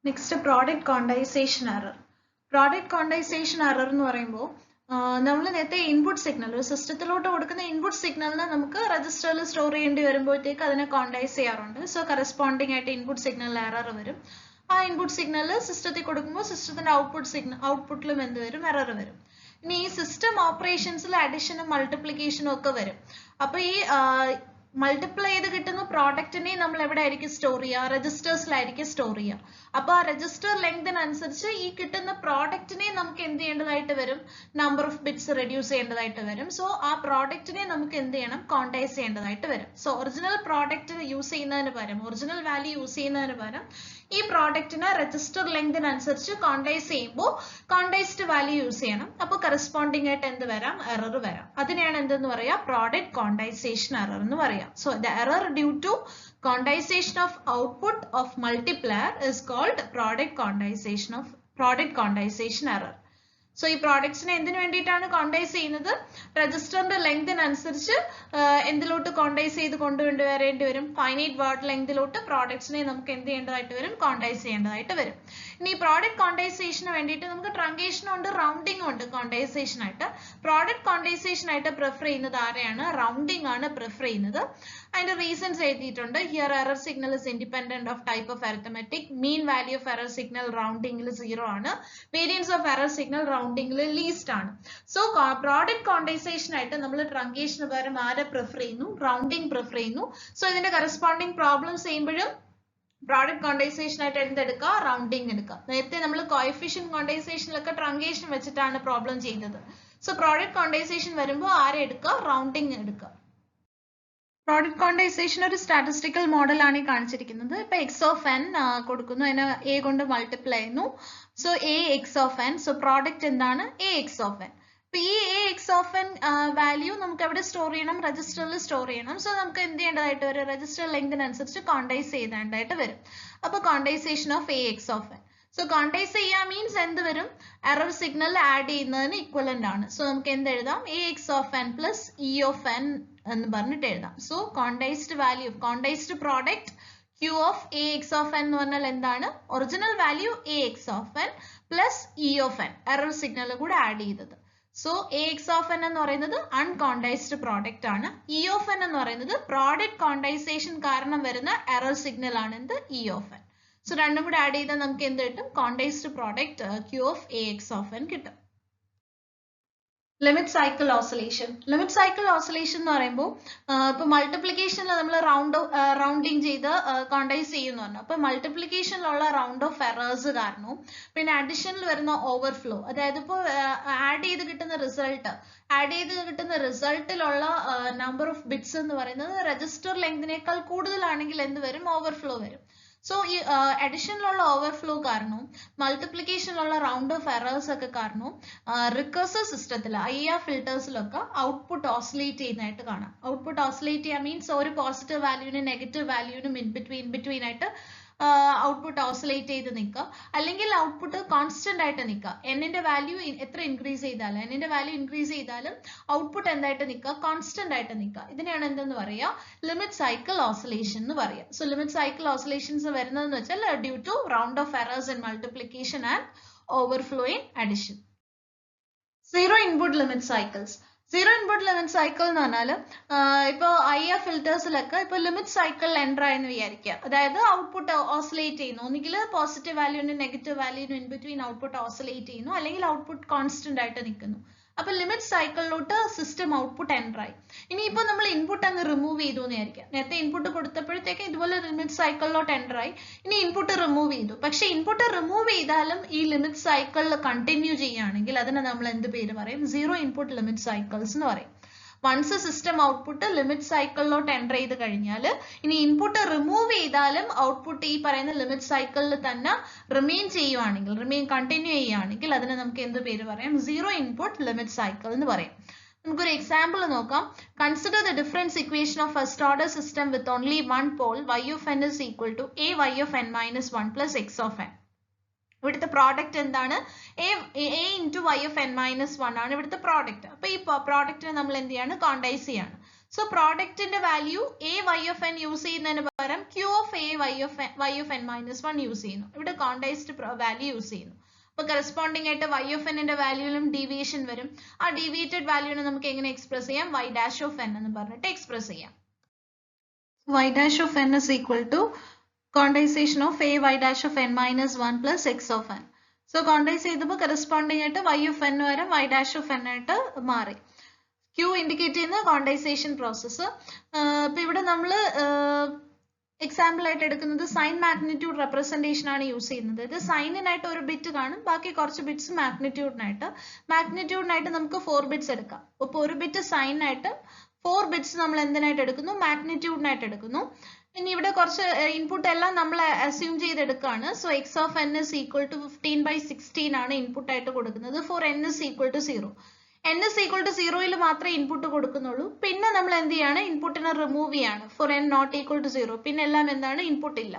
Next product quantisation error. Product quantisation error എന്ന് പറയുമ്പോൾ നമ്മൾ നേരത്തെ ഇൻപുട്ട് സിഗ്നൽ ഒരു സിസ്റ്റത്തിലോട്ട് കൊടുക്കുന്ന ഇൻപുട്ട് സിഗ്നലിന് നമുക്ക് രജിസ്റ്ററിൽ സ്റ്റോർ ചെയ്യേണ്ടി വരുമ്പോഴത്തേക്ക് അതിനെ ക്വാണ്ടൈസ് ചെയ്യാറുണ്ട്. സോ കറസ്പോണ്ടിങ് ആയിട്ട് ഇൻപുട്ട് സിഗ്നലിൽ എറർ വരും. ആ ഇൻപുട്ട് സിഗ്നൽ സിസ്റ്റത്തിൽ കൊടുക്കുമ്പോൾ സിസ്റ്റത്തിന്റെ ഔട്ട്പുട്ടിലും എന്ത് വരും, എറർ വരും. ഇനി ഈ സിസ്റ്റം ഓപ്പറേഷൻസിൽ അഡിഷനും മൾട്ടിപ്ലിക്കേഷനും ഒക്കെ വരും. അപ്പൊ ഈ മൾട്ടിപ്ലൈ ചെയ്ത് കിട്ടുന്ന പ്രോഡക്റ്റിനെ നമ്മൾ എവിടെ ആയിരിക്കും സ്റ്റോർ ചെയ്യുക, രജിസ്റ്റേഴ്സിലായിരിക്കും സ്റ്റോർ ചെയ്യുക. അപ്പൊ ആ രജിസ്റ്റർ ലെങ്തിനനുസരിച്ച് ഈ കിട്ടുന്ന പ്രോഡക്റ്റിനെ നമുക്ക് എന്ത് ചെയ്യേണ്ടതായിട്ട് വരും, നമ്പർ ഓഫ് ബിറ്റ്സ് റെഡ്യൂസ് ചെയ്യേണ്ടതായിട്ട് വരും. സോ ആ പ്രോഡക്റ്റിനെ നമുക്ക് എന്ത് ചെയ്യണം, ക്വാണ്ടൈസ് ചെയ്യേണ്ടതായിട്ട് വരും. സോ ഒറിജിനൽ പ്രോഡക്റ്റ് യൂസ് ചെയ്യുന്നതിന് പകരം, ഒറിജിനൽ വാല്യൂ യൂസ് ചെയ്യുന്നതിന് പകരം ഈ പ്രോഡക്റ്റിനെ രജിസ്റ്റർ ലെങ്തിനനുസരിച്ച് ക്വാണ്ടൈസ് ചെയ്യുമ്പോൾ ക്വാണ്ടൈസ്ഡ് വാല്യൂ യൂസ് ചെയ്യണം. അപ്പോൾ കറസ്പോണ്ടിങ് ആയിട്ട് എന്ത് വരാം, എറർ വരാം. അതിനെയാണ് എന്തെന്ന് പറയാ, പ്രോഡക്റ്റ് ക്വാണ്ടൈസേഷൻ എറർ എന്ന് പറയാം. So the error due to quantization of output of multiplier is called product quantization error. So ഈ പ്രോഡക്ട്സിനെ എന്തിനു വേണ്ടിയിട്ടാണ് ക്വാണ്ടൈസ് ചെയ്യുന്നത്, രജിസ്റ്ററിന്റെ ലെങ്തിനനുസരിച്ച് എന്തിലോട്ട് ക്വാണ്ടൈസ് ചെയ്ത് കൊണ്ടുവരേണ്ടി വരും, ഫൈനൈറ്റ് വേർഡ് ലെങ്തിലോട്ട് പ്രോഡക്ട്സിനെ നമുക്ക് എന്ത് ചെയ്യേണ്ടതായിട്ട് വരും, ക്വാണ്ടൈസ് ചെയ്യേണ്ടതായിട്ട് വരും. ഇനി ഈ പ്രോഡക്റ്റ് ക്വാണ്ടൈസേഷന് വേണ്ടിയിട്ട് നമുക്ക് ട്രങ്കേഷനും ഉണ്ട്, റൗണ്ടിങ്ങും ഉണ്ട്. ക്വാണ്ടൈസേഷൻ ആയിട്ട് പ്രോഡക്റ്റ് ക്വാണ്ടൈസേഷൻ ആയിട്ട് പ്രിഫർ ചെയ്യുന്നത് ആരെയാണ്, റൗണ്ടിങ് ആണ് പ്രിഫർ ചെയ്യുന്നത്. അതിന്റെ റീസൺസ് എഴുതിയിട്ടുണ്ട്. Here error signal is independent of type of arithmetic. Mean value of error signal റൗണ്ടിങ്ങിൽ 0 ആണ്. വേരിയൻസ് ഓഫ് എറർ സിഗ്നൽ റൗണ്ടിങ്ങിൽ ലീസ്റ്റ് ആണ്. സോ പ്രോഡക്റ്റ് ക്വാണ്ടൈസേഷൻ ആയിട്ട് നമ്മൾ ട്രങ്കേഷന് പകരം ആരെ പ്രിഫർ ചെയ്യുന്നു, റൗണ്ടിങ് പ്രിഫർ ചെയ്യുന്നു. സോ ഇതിന്റെ കറസ്പോണ്ടിങ് പ്രോബ്ലംസ് ചെയ്യുമ്പോഴും പ്രോഡക്റ്റ് ക്വാണ്ടൈസേഷൻ ആയിട്ട് എന്തെടുക്കുക, റൗണ്ടിങ് എടുക്കുക. നേരത്തെ നമ്മൾ കോഎഫിഷ്യന്റ് ക്വാണ്ടൈസേഷനിലൊക്കെ ട്രങ്കേഷൻ വെച്ചിട്ടാണ് പ്രോബ്ലം ചെയ്തത്. സോ പ്രോഡക്റ്റ് ക്വാണ്ടൈസേഷൻ വരുമ്പോൾ ആരെ എടുക്കുക, റൗണ്ടിങ് എടുക്കുക. പ്രോഡക്റ്റ് ക്വാണ്ടൈസേഷൻ ഒരു സ്റ്റാറ്റിസ്റ്റിക്കൽ മോഡലാണ് ഈ കാണിച്ചിരിക്കുന്നത്. ഇപ്പൊ എക്സ് ഓഫ് എൻ കൊടുക്കുന്നു, അതിനെ എ കൊണ്ട് മൾട്ടിപ്ലൈ ചെയ്യുന്നു. So A X of N. So product എന്താണ്, എ എക്സ് ഓഫ് എൻ. അപ്പൊ ഈ A X of N value നമുക്ക് എവിടെ സ്റ്റോർ ചെയ്യണം, രജിസ്റ്ററിൽ സ്റ്റോർ ചെയ്യണം. സോ നമുക്ക് എന്ത് ചെയ്യേണ്ടതായിട്ട് വരും, രജിസ്റ്റർ ലെങ്തിനനുസരിച്ച് ക്വാണ്ടൈസ് ചെയ്തേണ്ടതായിട്ട് വരും. അപ്പൊ quantisation of A X of N. So quantise ചെയ്യാൻ മീൻസ് എന്ത് വരും, എറർ സിഗ്നൽ ആഡ് ചെയ്യുന്നതിന് ഇക്വലന്റ് ആണ്. സോ നമുക്ക് എന്ത് എഴുതാം, A X of N plus E of N എന്ന് പറഞ്ഞിട്ട് എഴുതാം. So quantised value, quantised product Q of A x of n എന്ന് പറഞ്ഞാൽ എന്താണ്, original value A x of n plus E of n, error signal കൂടെ add ചെയ്തത്. So A x of n എന്ന് പറയുന്നത് അൺക്വാണ്ടൈസ്ഡ് പ്രോഡക്റ്റ് ആണ്. E of n എന്ന് പറയുന്നത് പ്രോഡക്റ്റ് ക്വാണ്ടൈസേഷൻ കാരണം വരുന്ന എറർ സിഗ്നൽ ആണ് എന്ത്, E of n. സോ രണ്ടും കൂടെ ആഡ് ചെയ്താൽ നമുക്ക് എന്ത് കിട്ടും, quantised product Q of A x of n കിട്ടും. Limit cycle oscillation. Limit cycle oscillation എന്ന് പറയുമ്പോൾ ഇപ്പൊ മൾട്ടിപ്ലിക്കേഷനിൽ നമ്മൾ റൗണ്ടിങ് ചെയ്ത് ക്വാണ്ടൈസ് ചെയ്യുന്നു പറഞ്ഞു. അപ്പൊ മൾട്ടിപ്ലിക്കേഷനിലുള്ള റൗണ്ട് ഓഫ് എറേഴ്സ് കാരണവും പിന്നെ അഡിഷനിൽ വരുന്ന ഓവർഫ്ലോ, അതായത് ഇപ്പോൾ ആഡ് ചെയ്ത് കിട്ടുന്ന റിസൾട്ടിലുള്ള നമ്പർ ഓഫ് ബിറ്റ്സ് എന്ന് പറയുന്നത് രജിസ്റ്റർ ലെങ്തിനേക്കാൾ കൂടുതലാണെങ്കിൽ എന്ത് വരും, ഓവർഫ്ലോ വരും. സോ ഈ അഡിഷനിലുള്ള ഓവർഫ്ലോ കാരണവും മൾട്ടിപ്ലിക്കേഷനിലുള്ള റൗണ്ട് ഓഫ് എറേഴ്സ് ഒക്കെ കാരണവും റിക്കർസീവ് സിസ്റ്റത്തിൽ IR ഫിൽറ്റേഴ്സിലൊക്കെ ഔട്ട്പുട്ട് ഓസിലേറ്റ് ചെയ്യുന്നതായിട്ട് കാണാം. ഔട്ട്പുട്ട് ഓസിലേറ്റ് ചെയ്യാൻ മീൻസ് ഒരു പോസിറ്റീവ് വാല്യൂവിനും നെഗറ്റീവ് വാല്യൂവിനും ബിറ്റ്വീൻ ആയിട്ട് ഔട്ട്പുട്ട് ഓസിലേറ്റ് ചെയ്ത് നിൽക്കുക, അല്ലെങ്കിൽ ഔട്ട്പുട്ട് കോൺസ്റ്റന്റ് ആയിട്ട് നിൽക്കുക. എന്നിന്റെ വാല്യൂ എത്ര ഇൻക്രീസ് ചെയ്താലും ഔട്ട്പുട്ട് എന്തായിട്ട് നിൽക്കുക, കോൺസ്റ്റന്റ് ആയിട്ട് നിൽക്കുക. ഇതിനെയാണ് എന്തെന്ന് പറയുക, ലിമിറ്റ് സൈക്കിൾ ഓസിലേഷൻ എന്ന് പറയുക. സോ ലിമിറ്റ് സൈക്കിൾ ഓസിലേഷൻസ് വരുന്നതെന്ന് വെച്ചാൽ due to round of errors in multiplication and overflow in addition. Zero input limit cycles. Zero input limit cycle എന്ന് പറഞ്ഞാൽ ഇപ്പോൾ IR ഫിൽറ്റേഴ്സിലൊക്കെ ഇപ്പോൾ ലിമിറ്റ് സൈക്കിൾ എൻ്റർ ആയെന്ന് വിചാരിക്കുക. അതായത് ഔട്ട്പുട്ട് ഓസിലേറ്റ് ചെയ്യുന്നു, ഒന്നുകിൽ പോസിറ്റീവ് വാല്യൂവിനും നെഗറ്റീവ് വാല്യൂവിനും ഇൻ ബിറ്റ്വീൻ ഔട്ട്പുട്ട് ഓസിലേറ്റ് ചെയ്യുന്നു, അല്ലെങ്കിൽ ഔട്ട്പുട്ട് കോൺസ്റ്റന്റ് ആയിട്ട് നിൽക്കുന്നു. അപ്പൊ ലിമിറ്റ് സൈക്കിളിലോട്ട് സിസ്റ്റം ഔട്ട്പുട്ട് എൻ്റർ ആയി. ഇനിയിപ്പോ നമ്മൾ ഇൻപുട്ട് അങ്ങ് റിമൂവ് ചെയ്തു എന്ന് വിചാരിക്കാം. നേരത്തെ ഇൻപുട്ട് കൊടുത്തപ്പോഴത്തേക്ക് ഇതുപോലെ ലിമിറ്റ് സൈക്കിളിലോട്ട് എൻ്റർ ആയി. ഇനി ഇൻപുട്ട് റിമൂവ് ചെയ്തു. പക്ഷെ ഇൻപുട്ട് റിമൂവ് ചെയ്താലും ഈ ലിമിറ്റ് സൈക്കിളിൽ കണ്ടിന്യൂ ചെയ്യുകയാണെങ്കിൽ അതിനെ നമ്മൾ എന്ത് പേര് പറയും, സീറോ ഇൻപുട്ട് ലിമിറ്റ് സൈക്കിൾസ് എന്ന് പറയും. വൺസ് സിസ്റ്റം ഔട്ട്പുട്ട് ലിമിറ്റ് സൈക്കിളിലോട്ട് എൻ്റർ ചെയ്ത് കഴിഞ്ഞാൽ ഇനി ഇൻപുട്ട് റിമൂവ് ചെയ്താലും ഔട്ട്പുട്ട് ഈ പറയുന്ന ലിമിറ്റ് സൈക്കിളിൽ തന്നെ കണ്ടിന്യൂ ചെയ്യുകയാണെങ്കിൽ അതിനെ നമുക്ക് എന്ത് പേര് പറയാം, സീറോ ഇൻപുട്ട് ലിമിറ്റ് സൈക്കിൾ എന്ന് പറയും. നമുക്കൊരു എക്സാമ്പിൾ നോക്കാം. Consider the difference equation of first order system with only one Paul y of n is equal to a y of n minus 1 plus x of n. ഇവിടുത്തെ product എന്താണ്, a into y of n minus 1 ആണ് ഇവിടുത്തെ product. അപ്പൊ ഈ പ്രോഡക്റ്റിനെ നമ്മൾ എന്ത് ചെയ്യാണ്, quantise ചെയ്യാണ്. സോ പ്രോഡക്റ്റിന്റെ value a y of n use ചെയ്യുന്നതിന് പകരം Q of A y of n minus 1 use ചെയ്യുന്നു. ഇവിടെ കോണ്ടൈസ്ഡ് വാല്യൂ യൂസ് ചെയ്യുന്നു. അപ്പോൾ കറസ്പോണ്ടിങ് ആയിട്ട് y of n ന്റെ വാല്യൂയിലും ഡീവിയേഷൻ വരും. ആ ഡീവിയേറ്റഡ് വാല്യൂനെ നമുക്ക് എങ്ങനെ എക്സ്പ്രസ് ചെയ്യാം? y dash of n എന്ന് പറഞ്ഞിട്ട് എക്സ്പ്രസ് ചെയ്യാം. y dash of n is equal to condensation of A y dash of n minus 1 plus x of n. So condense ചെയ്തപ്പോൾ കറസ്പോണ്ടിങ് ആയിട്ട് y of n വരെ y dash of n ആയിട്ട് മാറി. Q indicate ചെയ്യുന്ന കോണ്ടൻസേഷൻ process. ഇപ്പൊ ഇവിടെ നമ്മൾ example ആയിട്ട് എടുക്കുന്നത് സൈൻ മാഗ്നിറ്റ്യൂഡ് റെപ്രസെന്റേഷൻ ആണ് യൂസ് ചെയ്യുന്നത്. ഇത് സൈനിനായിട്ട് ഒരു ബിറ്റ് കാണും, ബാക്കി കുറച്ച് ബിറ്റ്സ് മാഗ്നിറ്റ്യൂഡിനായിട്ട് നമുക്ക് 4 ബിറ്റ്സ് എടുക്കാം. അപ്പോൾ ഒരു ബിറ്റ് സൈനായിട്ട് 4 ബിറ്റ്സ് നമ്മൾ എന്തിനായിട്ട് എടുക്കുന്നു? മാഗ്നിറ്റ്യൂഡിനായിട്ട് എടുക്കുന്നു. ഇനി ഇവിടെ കുറച്ച് ഇൻപുട്ട് എല്ലാം നമ്മൾ അസ്യൂം ചെയ്തെടുക്കുകയാണ്. So X of N is equal to 15/16 ആണ് ഇൻപുട്ട് ആയിട്ട് കൊടുക്കുന്നത് for N is equal to 0. n is equal to 0യിൽ മാത്രമേ ഇൻപുട്ട് കൊടുക്കുന്നുള്ളൂ. പിന്നെ നമ്മൾ എന്ത് ചെയ്യാണ്? ഇൻപുട്ടിനെ റിമൂവ് ചെയ്യാണ് for n not equal to 0. പിന്നെ എല്ലാം എന്താണ്? ഇൻപുട്ട് ഇല്ല.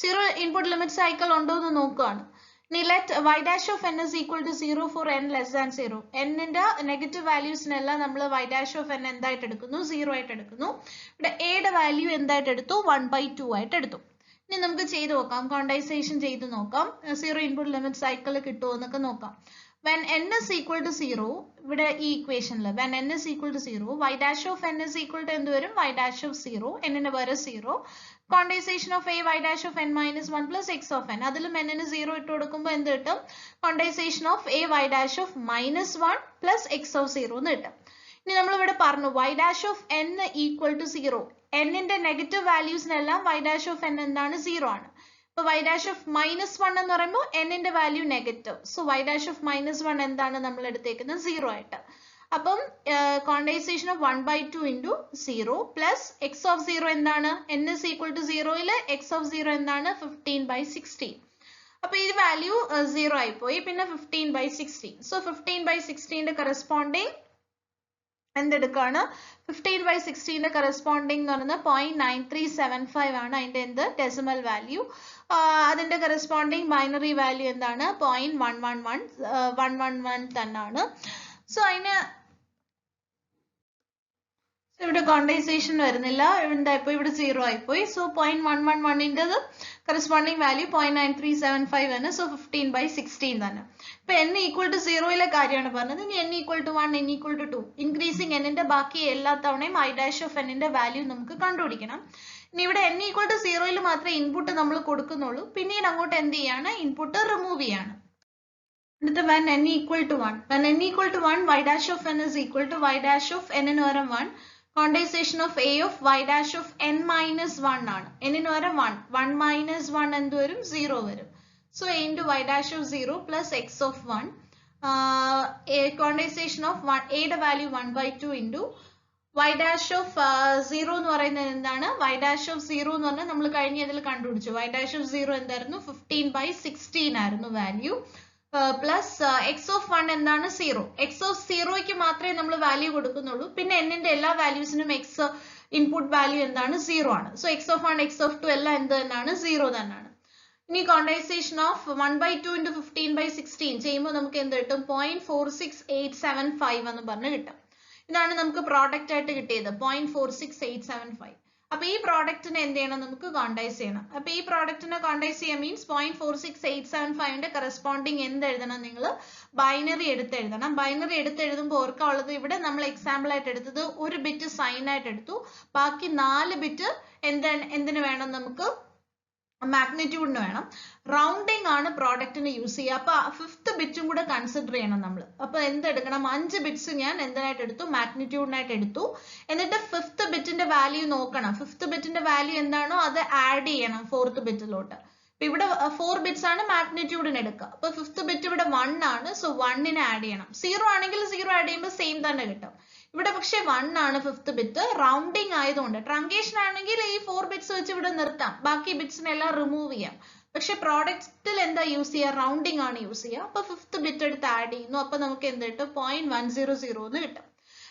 0 ഇൻപുട്ട് ലിമിറ്റ് സൈക്കിൾ ഉണ്ടോ എന്ന് നോക്കുകയാണ്. ഇനി let y dash of n is equal to 0 for n less than 0. n ന്റെ നെഗറ്റീവ് വാല്യൂസിനെല്ലാം നമ്മൾ y dash of n എന്തായിട്ട് എടുക്കുന്നു? 0 ആയിട്ട് എടുക്കുന്നു. ഇവിടെ a യുടെ വാല്യൂ എന്തായിട്ട് എടുത്തു? 1/2 ആയിട്ട് എടുത്തു. ഇനി നമുക്ക് ചെയ്ത് നോക്കാം, കോണ്ടൻസേഷൻ ചെയ്ത് നോക്കാം. 0 ഇൻപുട്ട് ലിമിറ്റ് സൈക്കിൾ കിട്ടുമോ എന്നൊക്കെ നോക്കാം. When n is equal to 0, ഇവിടെ ഈ ഇക്വേഷനിൽ when n is equal to 0, y dash of n is equal to എന്ത് വരും? y dash of 0, n ന് പകരം 0. Condensation of A y dash of n minus 1 plus x of n. അതിലും n ന് 0 ഇട്ട് കൊടുക്കുമ്പോൾ എന്ത് കിട്ടും? Condensation of A y dash of minus 1 plus x of 0 എന്ന് കിട്ടും. ഇനി നമ്മൾ ഇവിടെ പറഞ്ഞു y dash of n equal to 0. n ന്റെ negative വാല്യൂസിനെല്ലാം y dash of n എന്താണ്? 0 ആണ്. അപ്പോൾ y dash of minus 1 എന്ന് പറയുമ്പോൾ n ന്റെ value negative. So y dash of minus 1 എന്താണ് നമ്മൾ എടുത്തേക്കുന്നത്? 0 ആയിട്ട്. അപ്പം quantisation of 1/2 into 0 plus x of 0 എന്താണ്? n is equal to 0യിൽ x of 0 എന്താണ്? 15/16. അപ്പൊ ഈ വാല്യൂ 0 ആയിപ്പോയി. പിന്നെ 15/16. സോ 15/16ന്റെ കറസ്പോണ്ടിങ് എന്തെടുക്കാണ്? 15/16ന്റെ കറസ്പോണ്ടിങ് എന്ന് പറയുന്നത് 0.9375 ആണ് അതിന്റെ എന്ത്? Decimal value. അതിന്റെ കറസ്പോണ്ടിങ് ബൈനറി വാല്യൂ എന്താണ്? 0.111 തന്നെയാണ്. സോ അതിന് ഇവിടെ കോണ്ടൻസേഷൻ വരുന്നില്ല, എന്തായിപ്പോയി? ഇവിടെ 0 ആയിപ്പോയി. സോ 0.111ൻ്റെത് കറസ്പോണ്ടിങ് വാല്യൂ 0.9375 ആണ്. സോ 15/16 തന്നെ. ഇപ്പൊ n ഈക്വൽ ടു 0യിലെ കാര്യമാണ് പറഞ്ഞത്. ഇനി n equal to 1, n equal to 2, increasing n-ന്റെ ബാക്കി എല്ലാ തവണയും i dash of n-ന്റെ വാല്യൂ നമുക്ക് കണ്ടുപിടിക്കണം. ഇനി ഇവിടെ n ഈക്വൽ ടു 0യിൽ മാത്രമേ ഇൻപുട്ട് നമ്മൾ കൊടുക്കുന്നുള്ളൂ. പിന്നീട് അങ്ങോട്ട് എന്ത് ചെയ്യാണ്? ഇൻപുട്ട് റിമൂവ് ചെയ്യാണ്. എന്നിട്ട് when n equal to 1, y dash of n is equal to y dash of n ന് പകരം 1. Condensation of A of y dash of n minus 1 ആണ്. n ന് പകരം 1 minus 1 എന്ത് വരും? 0 വരും. So a into y dash of 0 plus x of 1. Condensation of a യുടെ value 1/2 into y dash of 0 എന്ന് പറയുന്നത് എന്താണ്? y dash of 0 എന്ന് പറഞ്ഞാൽ നമ്മൾ കഴിഞ്ഞ ഇതിൽ കണ്ടുപിടിച്ചു. y dash of 0 എന്തായിരുന്നു? 15/16 ആയിരുന്നു വാല്യൂ. പ്ലസ് x of 1 എന്താണ്? 0. x of 0ക്ക് മാത്രമേ നമ്മൾ വാല്യൂ കൊടുക്കുന്നുള്ളൂ. പിന്നെ n-ന്റെ എല്ലാ വാല്യൂസിനും x ഇൻപുട്ട് വാല്യൂ എന്താണ്? 0 ആണ്. So x of 1, x of 2 എല്ലാം എന്ത് തന്നെയാണ്? 0 തന്നെയാണ്. ഇനി കോണ്ടൻസേഷൻ ഓഫ് 1/2 into 15/16 ചെയ്യുമ്പോൾ നമുക്ക് എന്ത് കിട്ടും? 0.46875 എന്ന് പറഞ്ഞ് കിട്ടും. ഇതാണ് നമുക്ക് പ്രോഡക്റ്റ് ആയിട്ട് കിട്ടിയത്, 0.46875. അപ്പൊ ഈ പ്രോഡക്റ്റിനെ എന്ത് ചെയ്യണം? നമുക്ക് കോണ്ടൈസ് ചെയ്യണം. അപ്പൊ ഈ പ്രോഡക്റ്റിനെ കോണ്ടൈസ് ചെയ്യാൻ മീൻസ് 0.46875ന്റെ കറസ്പോണ്ടിങ് എന്ത് എഴുതണം? നിങ്ങൾ ബൈനറി എടുത്തെഴുതണം. ബൈനറി എടുത്തെഴുതുമ്പോൾ ഓർക്കാനുള്ളത്, ഇവിടെ നമ്മൾ എക്സാമ്പിൾ ആയിട്ട് എടുത്തത് ഒരു ബിറ്റ് സൈൻ ആയിട്ട് എടുത്തു, ബാക്കി 4 ബിറ്റ് എന്തിനു വേണം? നമുക്ക് മാഗ്നിറ്റ്യൂഡിന് വേണം. റൗണ്ടിങ് ആണ് പ്രോഡക്റ്റിന് യൂസ് ചെയ്യുക. അപ്പൊ 5th ബിറ്റും കൂടെ കൺസിഡർ ചെയ്യണം നമ്മൾ. അപ്പൊ എന്തെടുക്കണം? 5 ബിറ്റ്സ് ഞാൻ എന്തിനായിട്ട് എടുത്തു? മാഗ്നിറ്റ്യൂഡിനായിട്ട് എടുത്തു. എന്നിട്ട് 5th ബിറ്റിന്റെ വാല്യൂ നോക്കണം. 5th ബിറ്റിന്റെ വാല്യൂ എന്താണോ അത് ആഡ് ചെയ്യണം 4th ബിറ്റിലോട്ട്. അപ്പൊ ഇവിടെ 4 ബിറ്റ്സ് ആണ് മാഗ്നിറ്റ്യൂഡിന് എടുക്കുക. അപ്പൊ 5th ബിറ്റ് ഇവിടെ 1 ആണ്. സോ 1നെ ആഡ് ചെയ്യണം. 0 ആണെങ്കിൽ 0 ആഡ് ചെയ്യുമ്പോൾ സെയിം തന്നെ കിട്ടും. ഇവിടെ പക്ഷെ 1 ആണ് 5th ബിറ്റ്. റൗണ്ടിങ് ആയതുകൊണ്ട്, ട്രങ്കേഷൻ ആണെങ്കിൽ ഈ 4 ബിറ്റ്സ് വെച്ച് ഇവിടെ നിർത്താം, ബാക്കി ബിറ്റ്സിനെല്ലാം റിമൂവ് ചെയ്യാം. പക്ഷെ പ്രോഡക്റ്റിൽ എന്താ യൂസ് ചെയ്യുക? റൗണ്ടിങ് ആണ് യൂസ് ചെയ്യുക. അപ്പൊ 5th ബിറ്റ് എടുത്ത് ആഡ് ചെയ്യുന്നു. അപ്പൊ നമുക്ക് എന്ത് കിട്ടും? 0.100 എന്ന് കിട്ടും.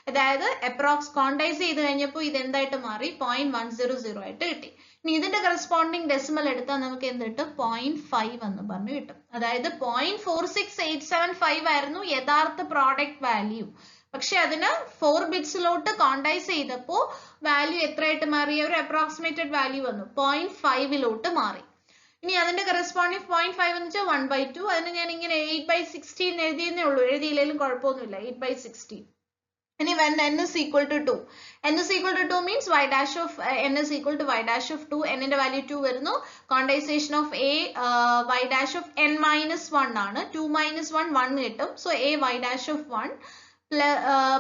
അതായത് അപ്രോക്സ് കോണ്ടൈസ് ചെയ്ത് കഴിഞ്ഞപ്പോൾ ഇത് എന്തായിട്ട് മാറി? 0.100 ആയിട്ട് കിട്ടി. ഇനി ഇതിന്റെ കറസ്പോണ്ടിങ് ഡെസിമൽ എടുത്താൽ നമുക്ക് എന്ത് കിട്ടും? 0.5 എന്ന് പറഞ്ഞു കിട്ടും. അതായത് 0.46875 ആയിരുന്നു യഥാർത്ഥ പ്രോഡക്റ്റ് വാല്യൂ. പക്ഷെ അതിന് 4 ബിറ്റ്സിലോട്ട് കോണ്ടൈസ് ചെയ്തപ്പോൾ വാല്യൂ എത്രയായിട്ട് മാറി? ഒരു അപ്രോക്സിമേറ്റഡ് വാല്യൂ വന്നു, 0.5 മാറി. ഇനി അതിന്റെ കറസ്പോണ്ടിങ് 0.5 എന്ന് വെച്ചാൽ 1/2. അതിന് ഞാൻ ഇങ്ങനെ 8/16 എഴുതിയെന്നേ ഉള്ളൂ, എഴുതിയില്ലെങ്കിലും കുഴപ്പമൊന്നുമില്ല, 8/16. ഇനി when n is equal to 2, n is equal to 2 means y dash of n is equal to y dash of 2. n ന്റെ വാല്യൂ 2 വരുന്നു. കോണ്ടൈസേഷൻ of a y dash of n minus 1 ആണ്. 2 minus 1 1 കിട്ടും. So a y dash of 1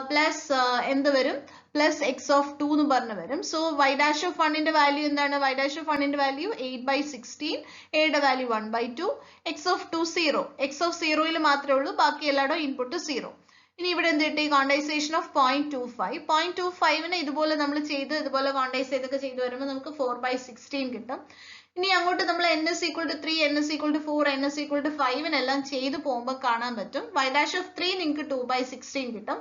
plus എന്ത് വരും? Plus X of 2 എന്ന് പറഞ്ഞു വരും. So y dash of 1 ന്റെ വാല്യൂ എന്താണ്? y dash of 1 ന്റെ വാല്യൂ 8/16, a യുടെ value 1/2, x of 2 0. x of 0 മാത്രമേ ഉള്ളൂ, ബാക്കി എല്ലായിടും ഇൻപുട്ട് 0. ഇനി ഇവിടെ എന്ത് കിട്ടി? കോണ്ടൈസേഷൻ ഓഫ് 0.25. 0.25ന് ഇതുപോലെ നമ്മൾ ചെയ്ത് ഇതുപോലെ കോണ്ടൈസ് ചെയ്തൊക്കെ ചെയ്ത് വരുമ്പോൾ നമുക്ക് 4/16 കിട്ടും. ഇനി അങ്ങോട്ട് നമ്മൾ n is equal to 3, n is equal to 4, n is equal to 5 ചെയ്ത് പോകുമ്പോൾ കാണാൻ പറ്റും y dash of 3 നിങ്ങൾക്ക് 2/16 കിട്ടും,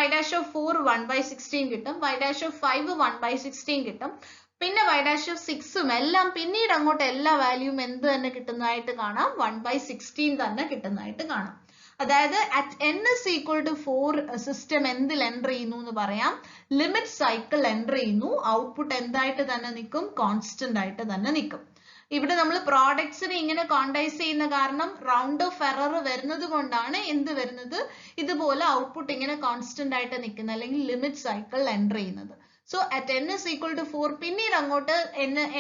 y dash of 4 1/16 കിട്ടും, y dash of 5 1/16 കിട്ടും. പിന്നെ y dash of 6ഉം എല്ലാം പിന്നീട് അങ്ങോട്ട് എല്ലാ വാല്യൂവും എന്ത് തന്നെ കിട്ടുന്നതായിട്ട് കാണാം? 1/16 തന്നെ കിട്ടുന്നതായിട്ട് കാണാം. അതായത് at n is equal to 4 system എന്തിൽ എൻ്റർ ചെയ്യുന്നു എന്ന് പറയാം? ലിമിറ്റ് സൈക്കിൾ എൻ്റർ ചെയ്യുന്നു. ഔട്ട്പുട്ട് എന്തായിട്ട് തന്നെ നിൽക്കും? കോൺസ്റ്റന്റ് ആയിട്ട് തന്നെ നിൽക്കും. ഇവിടെ നമ്മൾ പ്രോഡക്ട്സിനെ ഇങ്ങനെ കോണ്ടൈസ് ചെയ്യുന്ന കാരണം റൗണ്ട് ഓഫ് എറർ വരുന്നത് കൊണ്ടാണ് എന്ത് വരുന്നത്? ഇതുപോലെ ഔട്ട്പുട്ട് ഇങ്ങനെ കോൺസ്റ്റന്റ് ആയിട്ട് നിൽക്കുന്നത്, അല്ലെങ്കിൽ ലിമിറ്റ് സൈക്കിൾ എൻ്റർ ചെയ്യുന്നത്. So at n is equal to 4 പിന്നീട് അങ്ങോട്ട്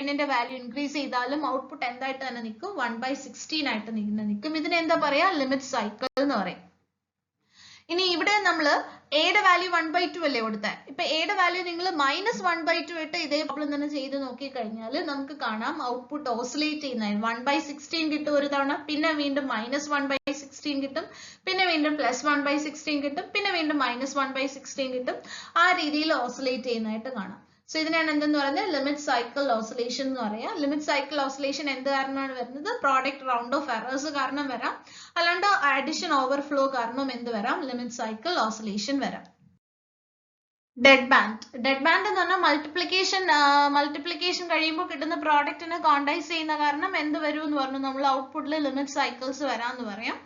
ന്റെ വാല്യൂ ഇൻക്രീസ് ചെയ്താലും ഔട്ട്പുട്ട് എന്തായിട്ട് തന്നെ നിൽക്കും? 1/16 ആയിട്ട് നിൽക്കും. ഇതിനെ എന്താ പറയാ? ലിമിറ്റ് സൈക്കിൾ എന്ന് പറയും. ഇനി ഇവിടെ നമ്മൾ എയുടെ വാല്യൂ 1/2 അല്ലേ കൊടുത്തത്. ഇപ്പൊ എയുടെ വാല്യൂ നിങ്ങൾ -1/2 ഇട്ട് ഇതേ പ്രോബ്ലം തന്നെ ചെയ്ത് നോക്കി കഴിഞ്ഞാൽ നമുക്ക് കാണാം ഔട്ട്പുട്ട് ഓസിലേറ്റ് ചെയ്യുന്നത് 1/16 കിട്ടും ഒരു തവണ, പിന്നെ വീണ്ടും -1/16 കിട്ടും, പിന്നെ വീണ്ടും +1/16 കിട്ടും, പിന്നെ വീണ്ടും -1/16 കിട്ടും. ആ രീതിയിൽ ഓസിലേറ്റ് ചെയ്യുന്നതായിട്ട് കാണാം. സോ ഇതിനാണ് എന്തെന്ന് പറയുന്നത്? ലിമിറ്റ് സൈക്കിൾ ഓസിലേഷൻ എന്ന് പറയാം. ലിമിറ്റ് സൈക്കിൾ ഓസിലേഷൻ എന്ത് കാരണമാണ് വരുന്നത്? പ്രോഡക്റ്റ് റൗണ്ട് ഓഫ് എറേഴ്സ് കാരണം വരാം, അല്ലാണ്ട് അഡിഷൻ ഓവർഫ്ലോ കാരണം എന്ത് വരാം? ലിമിറ്റ് സൈക്കിൾ ഓസിലേഷൻ വരാം. ഡെഡ് ബാൻഡ് എന്ന് പറഞ്ഞാൽ മൾട്ടിപ്ലിക്കേഷൻ കഴിയുമ്പോൾ കിട്ടുന്ന പ്രോഡക്റ്റിനെ കോണ്ടൈസ് ചെയ്യുന്ന കാരണം എന്ത് വരും എന്ന് പറഞ്ഞു? നമ്മൾ ഔട്ട്പുട്ടിൽ ലിമിറ്റ് സൈക്കിൾസ് വരാമെന്ന് പറയാം.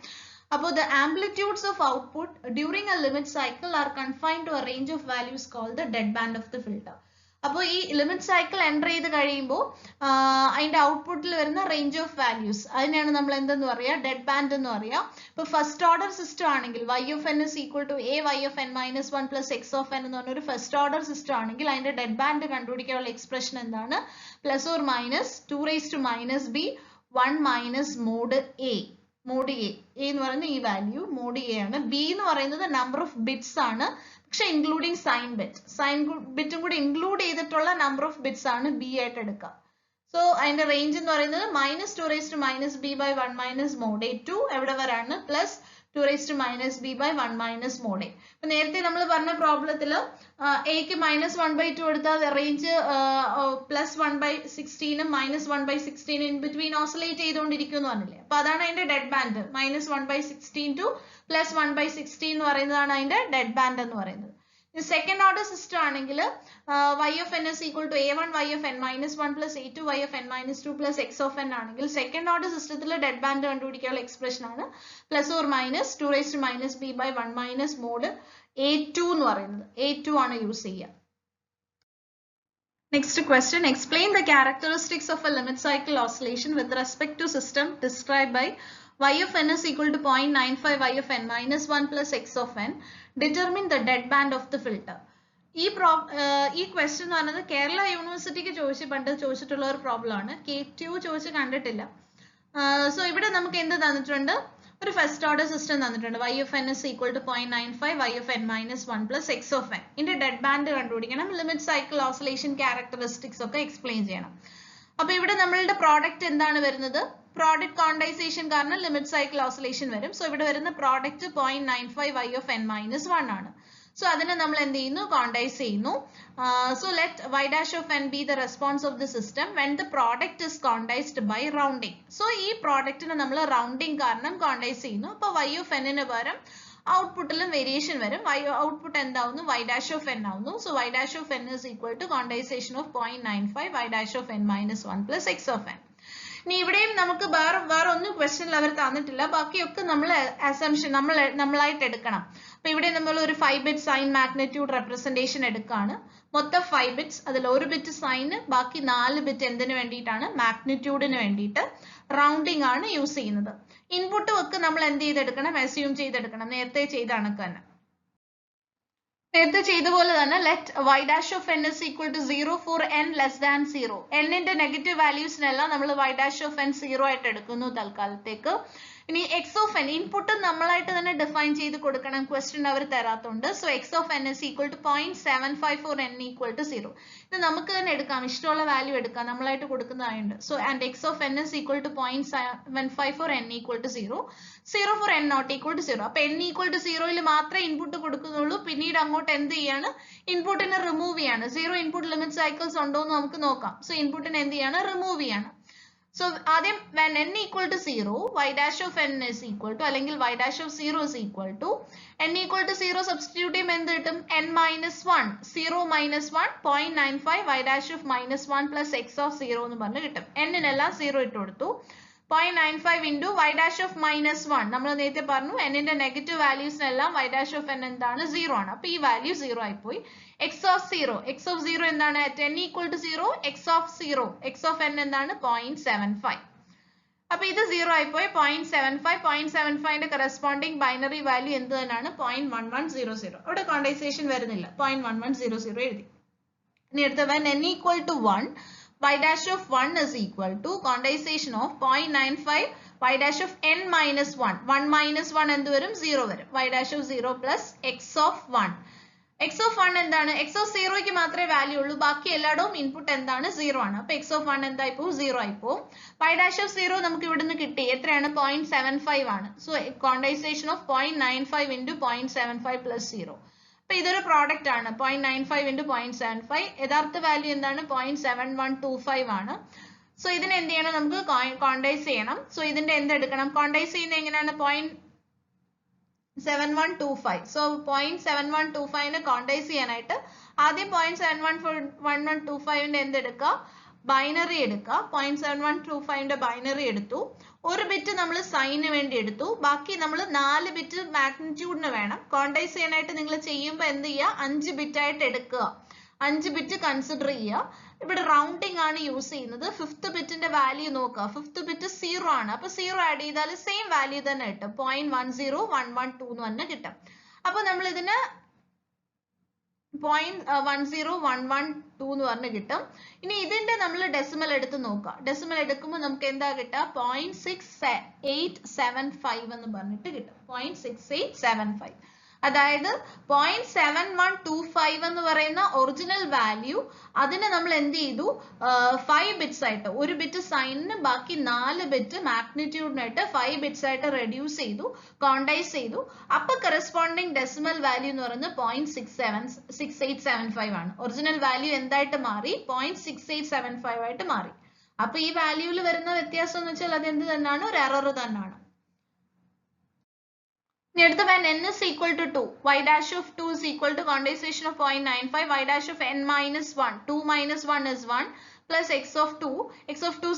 അപ്പോൾ the amplitudes of output during a limit cycle are confined to a range of values called the dead band of the filter. അപ്പോൾ ഈ ലിമിറ്റ് സൈക്കിൾ എൻ്റർ ചെയ്ത് കഴിയുമ്പോൾ അതിന്റെ ഔട്ട്പുട്ടിൽ വരുന്ന റേഞ്ച് ഓഫ് വാല്യൂസ്, അതിനെയാണ് നമ്മൾ എന്തെന്ന് പറയുക? ഡെഡ് ബാൻഡ് എന്ന് പറയുക. ഇപ്പോൾ ഫസ്റ്റ് ഓർഡർ സിസ്റ്റം ആണെങ്കിൽ y of n is equal to a y of n minus 1 plus x of n എന്ന് പറഞ്ഞ ഒരു ഫസ്റ്റ് ഓർഡർ സിസ്റ്റം ആണെങ്കിൽ അതിന്റെ ഡെഡ് ബാൻഡ് കണ്ടുപിടിക്കാനുള്ള എക്സ്പ്രഷൻ എന്താണ്? Plus or minus 2⁻⁻b 1 minus mod a. Mod A എന്ന് പറയുന്നത് ഈ വാല്യൂ മോഡ് എ ആണ്. ബി എന്ന് പറയുന്നത് നമ്പർ ഓഫ് ബിറ്റ്സ് ആണ്, പക്ഷെ ഇൻക്ലൂഡിങ് സൈൻ ബിറ്റും കൂടി ഇൻക്ലൂഡ് ചെയ്തിട്ടുള്ള നമ്പർ ഓഫ് ബിറ്റ്സ് ആണ് ബി ആയിട്ട് എടുക്കുക. സോ അതിന്റെ റേഞ്ച് എന്ന് പറയുന്നത് -2⁻⁻b by 1 minus mod a to എവിടെ വരാണ്? Plus 2⁻⁻b by 1 minus mod a. ഇപ്പൊ നേരത്തെ നമ്മൾ പറഞ്ഞ പ്രോബ്ലത്തില് എക്ക് -1/2 കൊടുത്താൽ റേഞ്ച് +1/16 -1/16 ഇൻ ബിറ്റ്വീൻ ഓസിലേറ്റ് ചെയ്തുകൊണ്ടിരിക്കും എന്ന് പറഞ്ഞില്ലേ? അപ്പൊ അതാണ് അതിന്റെ ഡെഡ് ബാൻഡ്. -1/16 to +1/16 എന്ന് പറയുന്നതാണ് അതിന്റെ ഡെഡ് ബാൻഡ് എന്ന് പറയുന്നത്. സെക്കൻഡ് ഓർഡർ സിസ്റ്റം ആണെങ്കിൽ y of n is equal to a1 y of n minus 1 plus a2 y of n minus 2 plus x of n ആണെങ്കിൽ സെക്കൻഡ് ഓർഡർ സിസ്റ്റത്തിൽ dead band കണ്ടുപിടിക്കാനുള്ള expression ആണ് plus or minus 2⁻⁻b by 1 minus mod a2 എന്ന് പറയുന്നത്. a2 ആണ് use ചെയ്യുക. Next question, explain the characteristics of a limit cycle oscillation with respect to system described by y of n is equal to 0.95 y of n minus 1 plus x of n. Determine the dead band of the filter. ഈ question എന്ന് പറഞ്ഞത് കേരള യൂണിവേഴ്സിറ്റിക്ക് പണ്ട് ചോദിച്ചിട്ടുള്ള ഒരു problem ആണ്. K2 ചോദിച്ച് കണ്ടിട്ടില്ല. So ഇവിടെ നമുക്ക് എന്ത് തന്നിട്ടുണ്ട്? ഒരു ഫസ്റ്റ് ഓർഡർ സിസ്റ്റം തന്നിട്ടുണ്ട്. y of n is equal to 0.95 y of n minus 1 plus x of n. ഇതിന്റെ ഡെഡ് ബാൻഡ് കണ്ടുപിടിക്കണം, ലിമിറ്റ് സൈക്കിൾ ഓസിലേഷൻ ക്യാരക്ടറിസ്റ്റിക്സ് ഒക്കെ എക്സ്പ്ലെയിൻ ചെയ്യണം. അപ്പൊ ഇവിടെ നമ്മളുടെ പ്രോഡക്റ്റ് എന്താണ് വരുന്നത്? പ്രോഡക്റ്റ് കോണ്ടൈസേഷൻ കാരണം ലിമിറ്റ് സൈക്കിൾ ഓസിലേഷൻ വരും. സോ ഇവിടെ വരുന്ന product 0.95 y of n minus 1 ആണ്. സോ അതിനെ നമ്മൾ എന്ത് ചെയ്യുന്നു? കോണ്ടൈസ് ചെയ്യുന്നു. So let y dash of n be the response of the system when the product is condensed by rounding. So ഈ പ്രോഡക്റ്റിനെ നമ്മൾ റൗണ്ടിങ് കാരണം കോണ്ടൈസ് ചെയ്യുന്നു. അപ്പൊ y of n ന് പകരം ഔട്ട്പുട്ടിലും വേരിയേഷൻ വരും. ഔട്ട്പുട്ട് എന്താവുന്നു? y dash of n ആവുന്നു. So y dash of n is equal to condensation of 0.95 y dash of n minus 1 plus x of n. ഇനി ഇവിടെയും നമുക്ക് വേറെ ഒന്നും ക്വസ്റ്റ്യനിൽ അവർ തന്നിട്ടില്ല, ബാക്കിയൊക്കെ നമ്മൾ അസംഷൻ നമ്മളായിട്ട് എടുക്കണം. അപ്പൊ ഇവിടെ നമ്മൾ ഒരു 5 ബിറ്റ് സൈൻ മാഗ്നിറ്റ്യൂഡ് റെപ്രസെന്റേഷൻ എടുക്കുകയാണ്. മൊത്തം 5 ബിറ്റ്സ്, അതിൽ ഒരു ബിറ്റ് സൈന്, ബാക്കി 4 ബിറ്റ് എന്തിനു വേണ്ടിയിട്ടാണ്? മാഗ്നിറ്റ്യൂഡിന് വേണ്ടിയിട്ട്. റൗണ്ടിങ് ആണ് യൂസ് ചെയ്യുന്നത്. ഇൻപുട്ടും ഒക്കെ നമ്മൾ എന്ത് ചെയ്തെടുക്കണം? അസ്യൂം ചെയ്തെടുക്കണം, നേരത്തെ ചെയ്ത കണക്ക് തന്നെ. നേരത്തെ ചെയ്ത പോലെ തന്നെ let y dash of n is equal to 0 for n less than 0. n ന്റെ നെഗറ്റീവ് വാല്യൂസിനെല്ലാം നമ്മൾ y dash of n 0 ആയിട്ട് എടുക്കുന്നു തൽക്കാലത്തേക്ക്. ഇനി x of n ഇൻപുട്ട് നമ്മളായിട്ട് തന്നെ ഡിഫൈൻ ചെയ്ത് കൊടുക്കണം, ക്വസ്റ്റ്യൻ അവർ തരാത്തുണ്ട്. So x of n is equal to 0.75 for n equal to 0. ഇത് നമുക്ക് തന്നെ എടുക്കാം, ഇഷ്ടമുള്ള വാല്യൂ എടുക്കാം, നമ്മളായിട്ട് കൊടുക്കുന്നതായുണ്ട്. So and x of n is equal to 0.75 for n equal to 0. 0 for n not equal to 0. അപ്പൊ n equal to 0 മാത്രമേ ഇൻപുട്ട് കൊടുക്കുന്നുള്ളൂ. പിന്നീട് അങ്ങോട്ട് എന്ത് ചെയ്യാണ്? ഇൻപുട്ടിനെ റിമൂവ് ചെയ്യാണ്. 0 ഇൻപുട്ട് ലിമിറ്റ് സൈക്കിൾസ് ഉണ്ടോ എന്ന് നമുക്ക് നോക്കാം. സോ ഇൻപുട്ടിനെ എന്ത് ചെയ്യാണ്? റിമൂവ് ചെയ്യാണ്. So ആദ്യം when n equal to 0, y dash of n is equal to, അല്ലെങ്കിൽ y dash of 0 is equal to, n equal to 0 substitute ചെയ്യുമ്പോൾ എന്ത് കിട്ടും? n minus 1, 0 minus 1, 0.95 y dash of minus 1 plus x of 0 എന്ന് പറഞ്ഞ് കിട്ടും. n നെല്ലാം 0 ഇട്ട് കൊടുത്തു. 0.95 into y dash of minus 1. നമ്മൾ നേരത്തെ പറഞ്ഞു n ന്റെ negative വാല്യൂസിനെല്ലാം y dash of n എന്താണ്? 0 ആണ്. അപ്പൊ ഈ വാല്യൂ 0 ആയിപ്പോയി. x of 0 എന്താണ്? at n equal to 0, x of n എന്താണ്? 0.75. അപ്പൊ ഇത് 0 ആയിപ്പോയി. 0.75 ന്റെ കറസ്പോണ്ടിങ് ബൈനറി വാല്യൂ എന്ത് തന്നെയാണ്? 0.1100. അവിടെ ക്വാണ്ടൈസേഷൻ വരുന്നില്ല, 0.1100 എഴുതി. ഇനി അടുത്ത when n equal to 1, y dash of 1 is equal to quantization of 0.95 y dash of n minus 1. 1 minus 1 എന്ത് വരും? 0 വരും. y dash of 0 plus x of 1. x of 1 എന്താണ്? x of 0ക്ക് മാത്രമേ വാല്യൂ ഉള്ളൂ, ബാക്കി എല്ലായിടവും ഇൻപുട്ട് എന്താണ്? 0 ആണ്. അപ്പൊ x of 1 എന്തായി പോകും? 0 ആയി പോകും. y dash of 0 നമുക്ക് ഇവിടുന്ന് കിട്ടി, എത്രയാണ്? 0.75 ആണ്. So quantization of 0.95 into 0.75 plus 0. അപ്പൊ ഇതൊരു പ്രോഡക്റ്റ് ആണ്. 0.95 into 0.75. യഥാർത്ഥ വാല്യൂ എന്താണ്? 0.7125 ആണ്. സോ ഇതിനെ എന്ത് ചെയ്യണം? നമുക്ക് ക്വാണ്ടൈസ് ചെയ്യണം. സോ ഇതിന്റെ എന്തെടുക്കണം? ക്വാണ്ടൈസ് ചെയ്യുന്നത് എങ്ങനെയാണ്? 0.7125. സോ 0.7125നെ ക്വാണ്ടൈസ് ചെയ്യാനായിട്ട് ആദ്യം 0.7125ന്റെ എന്തെടുക്കുക? ബൈനറി എടുക്കുക. 0.7125ന്റെ ബൈനറി എടുത്തു. ഒരു ബിറ്റ് നമ്മൾ സൈന് വേണ്ടി എടുത്തു, ബാക്കി നമ്മൾ 4 ബിറ്റ് മാഗ്നിറ്റ്യൂഡിന് വേണം. ക്വാണ്ടൈസ് ചെയ്യാനായിട്ട് നിങ്ങൾ ചെയ്യുമ്പോൾ എന്ത് ചെയ്യുക? 5 ബിറ്റ് ആയിട്ട് എടുക്കുക. 5 ബിറ്റ് കൺസിഡർ ചെയ്യുക. ഇവിടെ റൗണ്ടിങ് ആണ് യൂസ് ചെയ്യുന്നത്. 5th ബിറ്റിന്റെ വാല്യൂ നോക്കുക. 5th ബിറ്റ് 0 ആണ്. അപ്പൊ 0 ആഡ് ചെയ്താൽ സെയിം വാല്യൂ തന്നെ കിട്ടും. 0.10112 എന്ന് തന്നെ കിട്ടും. അപ്പൊ നമ്മൾ ഇതിന് 0.10112 എന്ന് പറഞ്ഞ് കിട്ടും. ഇനി ഇതിന്റെ നമ്മൾ ഡെസിമൽ എടുത്ത് നോക്കാം. ഡെസിമൽ എടുക്കുമ്പോൾ നമുക്ക് എന്താ കിട്ടുക? 0.6875 എന്ന് പറഞ്ഞിട്ട് കിട്ടും. 0.6875. അതായത് 0.7125 എന്ന് പറയുന്ന ഒറിജിനൽ വാല്യൂ, അതിനെ നമ്മൾ എന്ത് ചെയ്തു? 5 ബിറ്റ്സ് ആയിട്ട്, ഒരു ബിറ്റ് സൈനിന് ബാക്കി 4 ബിറ്റ് മാഗ്നിറ്റ്യൂഡിനായിട്ട് 5 ബിറ്റ്സ് ആയിട്ട് റെഡ്യൂസ് ചെയ്തു, ക്വാണ്ടൈസ് ചെയ്തു. അപ്പൊ കറസ്പോണ്ടിങ് ഡെസിമൽ വാല്യൂ എന്ന് പറയുന്നത് 0.6875 ആണ്. ഒറിജിനൽ വാല്യൂ എന്തായിട്ട് മാറി? 0.6875 ആയിട്ട് മാറി. അപ്പൊ ഈ വാല്യൂവിൽ വരുന്ന വ്യത്യാസം എന്ന് വെച്ചാൽ അത് എന്ത് തന്നെയാണ്? ഒരു എറർ തന്നെയാണ്. ഇനി അടുത്ത when n is equal to 2, y dash of 2 is equal to quantization of 0.95 y dash of n minus 1. 2 minus 1 is 1 plus x of 2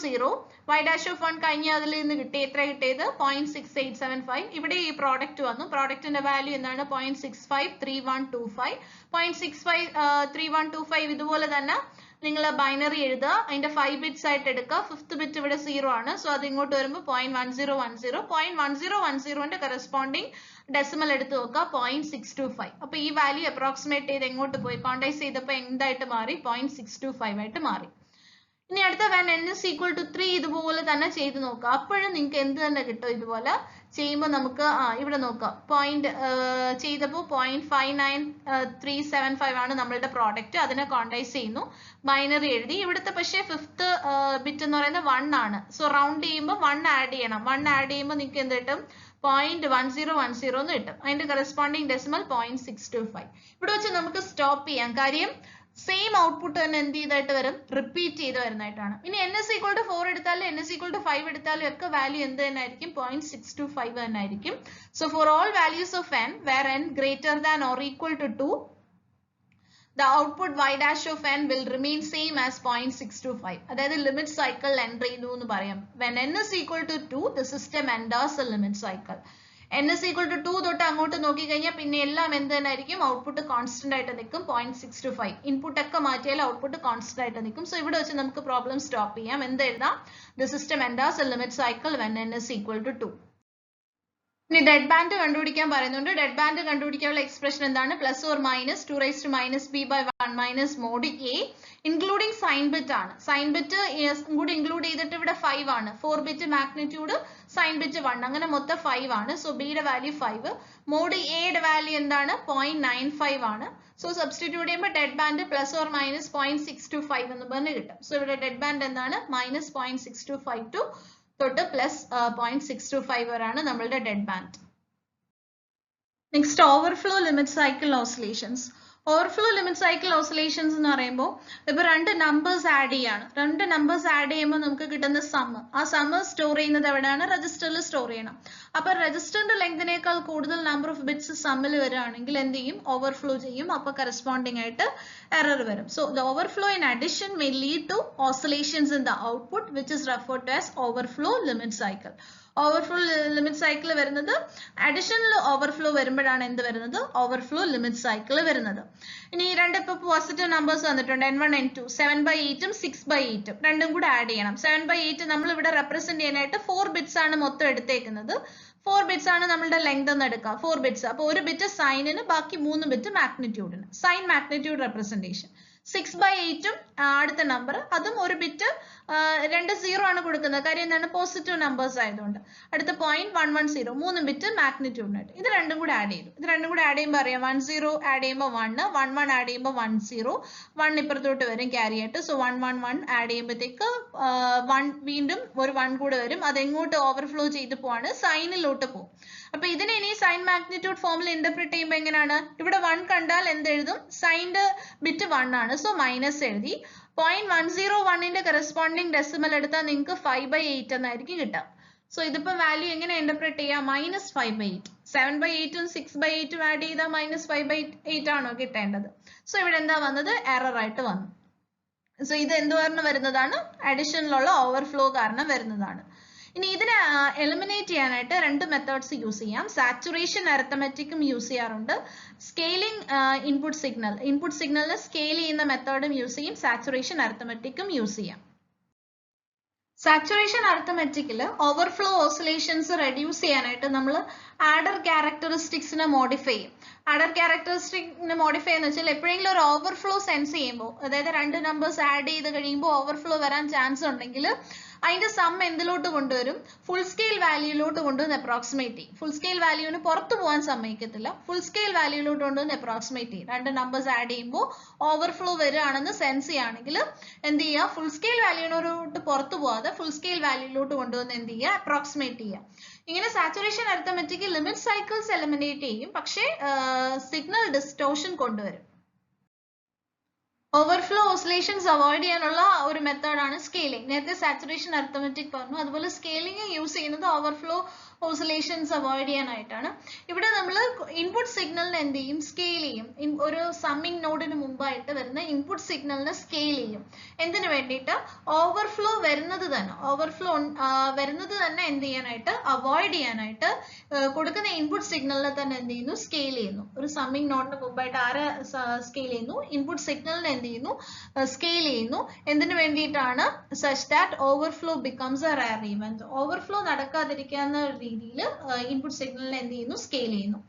0. y dash of 1 കഴിഞ്ഞ അതിൽ നിന്ന് കിട്ടി, എത്ര കിട്ടിയത്? 0.6875. ഇവിടെ ഈ പ്രോഡക്റ്റ് വന്നു. പ്രോഡക്റ്റിന്റെ വാല്യൂ എന്താണ്? 0.653125. 0.653125 ഇതുപോലെ തന്നെ നിങ്ങൾ ബൈനറി എഴുതുക. അതിന്റെ 5 ബിറ്റ്സ് ആയിട്ട് എടുക്കുക. 5th ബിറ്റ് ഇവിടെ 0 ആണ്. സോ അത് ഇങ്ങോട്ട് വരുമ്പോൾ 0.1010. 0.1010ന്റെ കറസ്പോണ്ടിങ് ഡെസിമൽ എടുത്ത് നോക്കുക. 0.625. അപ്പൊ ഈ വാല്യൂ അപ്രോക്സിമേറ്റ് ചെയ്ത് എങ്ങോട്ട് പോയി? ക്വാണ്ടൈസ് ചെയ്തപ്പോൾ എന്തായിട്ട് മാറി? 0.625 ആയിട്ട് മാറി. ഇനി അടുത്ത when n is equal to 3 ഇതുപോലെ തന്നെ ചെയ്ത് നോക്കുക. അപ്പോഴും നിങ്ങൾക്ക് എന്ത് തന്നെ കിട്ടും? ഇതുപോലെ ചെയ്യുമ്പോൾ നമുക്ക് ഇവിടെ നോക്കാം. ചെയ്തപ്പോൾ 0.59375 ആണ് നമ്മളുടെ പ്രോഡക്റ്റ്. അതിനെ ക്വാണ്ടൈസ് ചെയ്യുന്നു, ബൈനറി എഴുതി. ഇവിടുത്തെ പക്ഷേ 5th ബിറ്റ് എന്ന് പറയുന്നത് 1 ആണ്. സോ റൗണ്ട് ചെയ്യുമ്പോൾ 1 ആഡ് ചെയ്യണം. 1 ആഡ് ചെയ്യുമ്പോൾ നിങ്ങൾക്ക് എന്ത് കിട്ടും? 0.1010 എന്ന് കിട്ടും. അതിന്റെ കറസ്പോണ്ടിങ് ഡെസിമൽ 0.625. ഇവിടെ വെച്ച് നമുക്ക് സ്റ്റോപ്പ് ചെയ്യാം. കാര്യം സെയിം ഔട്ട്പുട്ട് തന്നെ എന്ത് ചെയ്തായിട്ട് വരും? റിപ്പീറ്റ് ചെയ്ത് വരുന്നതായിട്ടാണ്. ഇനി n is equal to 4 എടുത്താലും n is equal to 5 എടുത്താലും ഒക്കെ വാല്യൂ എന്ത് തന്നെ ആയിരിക്കും? 0.625 തന്നെ ആയിരിക്കും. So for all values of n where n greater than or equal to 2, the output y dash of n will remain same as 0.625. അതായത് limit cycle enter ചെയ്തു എന്ന് പറയാം. when n is equal to 2 the system enters a limit cycle. n is equal to 2 തൊട്ട് അങ്ങോട്ട് നോക്കി കഴിഞ്ഞാൽ പിന്നെ എല്ലാം എന്ത് തന്നെ ആയിരിക്കും, ഔട്ട്പുട്ട് കോൺസ്റ്റന്റ് ആയിട്ട് നിൽക്കും. 0.625 ഇൻപുട്ട് ഒക്കെ മാറ്റിയാൽ ഔട്ട്പുട്ട് കോൺസ്റ്റന്റ് ആയിട്ട് നിൽക്കും. സോ ഇവിടെ വെച്ച് നമുക്ക് പ്രോബ്ലം സ്റ്റോപ്പ് ചെയ്യാം. എന്ത് എഴുതാം, the system enters a limit cycle when n is equal to 2. ഇനി ഡെഡ് ബാൻഡ് കണ്ടുപിടിക്കാൻ പറയുന്നുണ്ട്. ഡെഡ് ബാൻഡ് കണ്ടുപിടിക്കാനുള്ള എക്സ്പ്രഷൻ എന്താണ്, plus or minus 2 raised to minus b by 1 minus mod a including sign bit ആണ്. Sign bit കൂടി include ചെയ്തിട്ട് ഇവിടെ 5 ആണ്. 4 ബിറ്റ് മാഗ്നിറ്റ്യൂഡ്, സൈൻ ബിറ്റ് 1, അങ്ങനെ മൊത്തം 5 ആണ്. സോ ബിയുടെ വാല്യൂ 5, മോഡ് എയുടെ വാല്യൂ എന്താണ്, 0.95 ആണ്. സോ സബ്സ്റ്റിറ്റ്യൂട്ട് ചെയ്യുമ്പോൾ dead band plus or minus 0.625 എന്ന് പറഞ്ഞ് കിട്ടും. സോ ഇവിടെ ഡെഡ് ബാൻഡ് എന്താണ്, മൈനസ് 0.625 ടു തൊട്ട് പ്ലസ് 0.625 വരെയാണ് നമ്മളുടെ dead band. Next overflow limit cycle oscillations. Overflow limit cycle oscillations എന്ന് പറയുമ്പോൾ ഇപ്പൊ രണ്ട് നമ്പേഴ്സ് ആഡ് ചെയ്യാണ്. രണ്ട് നമ്പേഴ്സ് ആഡ് ചെയ്യുമ്പോൾ നമുക്ക് കിട്ടുന്ന സമ്മ്, ആ സമ്മ് സ്റ്റോർ ചെയ്യുന്നത് എവിടെയാണ്, രജിസ്റ്ററിൽ സ്റ്റോർ ചെയ്യണം. അപ്പൊ രജിസ്റ്ററിന്റെ ലെങ്തിനേക്കാൾ കൂടുതൽ നമ്പർ ഓഫ് ബിറ്റ്സ് സമ്മിൽ വരികയാണെങ്കിൽ എന്ത് ചെയ്യും, ഓവർഫ്ലോ ചെയ്യും. അപ്പൊ കറസ്പോണ്ടിങ് ആയിട്ട് എറർ വരും. So the overflow in addition may lead to oscillations in the output which is referred to as overflow limit cycle. Overflow limit cycle വരുന്നത് അഡീഷണൽ ഓവർഫ്ലോ വരുമ്പോഴാണ് എന്ത് വരുന്നത്, ഓവർഫ്ലോ ലിമിറ്റ് സൈക്കിൾ വരുന്നത്. ഇനി രണ്ട് ഇപ്പൊ പോസിറ്റീവ് നമ്പേഴ്സ് വന്നിട്ടുണ്ട്, n1 n2, 7/8 6/8 രണ്ടും കൂടെ ആഡ് ചെയ്യണം. 7/8 നമ്മൾ ഇവിടെ റെപ്രസെന്റ് ചെയ്യാനായിട്ട് 4 ബിറ്റ്സ് ആണ് മൊത്തം എടുത്തേക്കുന്നത്. 4 ബിറ്റ്സ് ആണ് നമ്മളുടെ ലെങ്ത് എന്ന് എടുക്കുക, 4 ബിറ്റ്സ്. അപ്പൊ ഒരു ബിറ്റ് സൈനിന്, ബാക്കി 3 ബിറ്റ് മാഗ്നിറ്റ്യൂഡിന്, സൈൻ മാഗ്നിറ്റ്യൂഡ് റെപ്രസെന്റേഷൻ. 6/8 അടുത്ത നമ്പർ, അതും ഒരു ബിറ്റ്, രണ്ട് 0 ആണ് കൊടുക്കുന്നത്, കാര്യം എന്താണ്, പോസിറ്റീവ് നമ്പേഴ്സ് ആയതുകൊണ്ട്. അടുത്ത 0.110, 3 ബിറ്റ് മാഗ്നിറ്റ്യൂഡിനായിട്ട്. ഇത് രണ്ടും കൂടെ ആഡ് ചെയ്തു. ഇത് രണ്ടും കൂടെ ആഡ് ചെയ്യുമ്പോൾ അറിയാം, 10 ആഡ് ചെയ്യുമ്പോൾ 1, 11 ആഡ് ചെയ്യുമ്പോൾ 10, 1 ഇപ്പുറത്തോട്ട് വരും ക്യാരി ആയിട്ട്. സോ 111 ആഡ് ചെയ്യുമ്പോഴത്തേക്ക് 1 വീണ്ടും ഒരു 1 കൂടെ വരും. അതെങ്ങോട്ട് ഓവർഫ്ലോ ചെയ്ത് പോവാണ്, സൈനിലോട്ട് പോകും. അപ്പൊ ഇതിനെ ഇനി സൈൻ മാഗ്നിറ്റ്യൂഡ് ഫോമിൽ ഇന്റർപ്രിറ്റ് ചെയ്യുമ്പോൾ എങ്ങനെയാണ്, ഇവിടെ 1 കണ്ടാൽ എന്തെഴുതും, സൈൻ്റെ ബിറ്റ് 1 ആണ്. സോ മൈനസ് എഴുതി. 0.101ന്റെ കറസ്പോണ്ടിങ് ഡെസിമൽ എടുത്താൽ നിങ്ങൾക്ക് 5/8 എന്നായിരിക്കും കിട്ടുക. സോ ഇതിപ്പോ വാല്യൂ എങ്ങനെ ഇന്റർപ്രിറ്റ് ചെയ്യാം, -5/8. 7/8 6/8 ആഡ് ചെയ്താൽ -5/8 ആണോ കിട്ടേണ്ടത്. സോ ഇവിടെ എന്താ വന്നത്, എറർ ആയിട്ട് വന്നു. സോ ഇത് എന്ത് കാരണം വരുന്നതാണ്, അഡീഷനിലുള്ള ഓവർഫ്ലോ കാരണം വരുന്നതാണ്. ഇനി ഇതിനെ എലിമിനേറ്റ് ചെയ്യാനായിട്ട് രണ്ട് മെത്തേഡ്സ് യൂസ് ചെയ്യാം. സാച്ചുറേഷൻ അരിത്തമെറ്റിക്കും യൂസ് ചെയ്യാറുണ്ട്. സ്കെയിലിംഗ് ഇൻപുട്ട് സിഗ്നലിന് സ്കെയിൽ ചെയ്യുന്ന മെത്തേഡും യൂസ് ചെയ്യും. സാച്ചുറേഷൻ അരിത്തമെറ്റിക്കും യൂസ് ചെയ്യാം. സാച്ചുറേഷൻ അരിത്തമെറ്റിക്കിൽ ഓവർഫ്ലോ ഓസിലേഷൻസ് റെഡ്യൂസ് ചെയ്യാനായിട്ട് നമ്മൾ ആഡർ ക്യാരക്ടറിസ്റ്റിക്സിനെ മോഡിഫൈ ചെയ്യും. ആഡർ ക്യാരക്ടറിസ്റ്റിക്സിനെ മോഡിഫൈ എന്ന് വെച്ചാൽ എപ്പോഴെങ്കിലും ഒരു ഓവർഫ്ലോ സെൻസ് ചെയ്യുമ്പോൾ, അതായത് രണ്ട് നമ്പേഴ്സ് ആഡ് ചെയ്ത് കഴിയുമ്പോൾ ഓവർഫ്ലോ വരാൻ ചാൻസ് ഉണ്ടെങ്കിൽ അതിന്റെ സം എന്തിലോട്ട് കൊണ്ടുവരും, ഫുൾ സ്കെയിൽ വാല്യൂയിലോട്ട് കൊണ്ടുവന്ന് അപ്രോക്സിമേറ്റ് ചെയ്യും. ഫുൾ സ്കെയിൽ വാല്യൂവിന് പുറത്തു പോകാൻ സമ്മതിക്കത്തില്ല, ഫുൾ സ്കെയിൽ വാല്യൂയിലോട്ട് കൊണ്ടുവന്ന് അപ്രോക്സിമേറ്റ് ചെയ്യും. രണ്ട് നമ്പേഴ്സ് ആഡ് ചെയ്യുമ്പോൾ ഓവർഫ്ലോ വരികയാണെന്ന് സെൻസ് ചെയ്യുകയാണെങ്കിൽ എന്ത് ചെയ്യുക, ഫുൾ സ്കെയിൽ വാല്യൂവിനോട്ട് പുറത്തു പോകാതെ ഫുൾ സ്കെയിൽ വാല്യൂയിലോട്ട് കൊണ്ടുവന്ന് എന്ത് ചെയ്യുക, അപ്രോക്സിമേറ്റ് ചെയ്യുക. ഇങ്ങനെ saturation arithmetic limit cycles eliminate ചെയ്യും, പക്ഷേ സിഗ്നൽ ഡിസ്റ്റോർഷൻ കൊണ്ടുവരും. ഓവർഫ്ലോ ഓസിലേഷൻസ് അവോയ്ഡ് ചെയ്യാനുള്ള ഒരു മെത്തേഡാണ് സ്കെയിലിംഗ്. നേരത്തെ സാച്ചുറേഷൻ അരിത്തമെറ്റിക് പറഞ്ഞു, അതുപോലെ സ്കെയിലിംഗ് യൂസ് ചെയ്യുന്നത് ഓവർഫ്ലോ ഓസിലേഷൻസ് അവോയ്ഡ് ചെയ്യാനായിട്ടാണ്. ഇവിടെ നമ്മൾ ഇൻപുട്ട് സിഗ്നലിന് എന്ത് ചെയ്യും, സ്കെയിൽ ചെയ്യും. ഒരു സമ്മിങ് നോഡിന് മുമ്പായിട്ട് വരുന്ന ഇൻപുട്ട് സിഗ്നലിനെ സ്കെയിൽ ചെയ്യും. എന്തിനു വേണ്ടിയിട്ട്, ഓവർഫ്ലോ വരുന്നത് തന്നെ എന്ത് ചെയ്യാനായിട്ട്, അവോയ്ഡ് ചെയ്യാനായിട്ട് കൊടുക്കുന്ന ഇൻപുട്ട് സിഗ്നലിനെ തന്നെ എന്ത് ചെയ്യുന്നു, സ്കെയിൽ ചെയ്യുന്നു. ഒരു സമ്മിങ് നോഡിന് മുമ്പായിട്ട് ആരെ സ്കെയിൽ ചെയ്യുന്നു, ഇൻപുട്ട് സിഗ്നലിനെ എന്ത് ചെയ്യുന്നു, സ്കെയിൽ ചെയ്യുന്നു. എന്തിനു വേണ്ടിയിട്ടാണ്, such that overflow becomes a rare event. Overflow നടക്കാതിരിക്കാവുന്ന രീതിയിൽ ഇൻപുട്ട് സിഗ്നലിനെ എന്ത് ചെയ്യുന്നു, സ്കെയിൽ ചെയ്യുന്നു.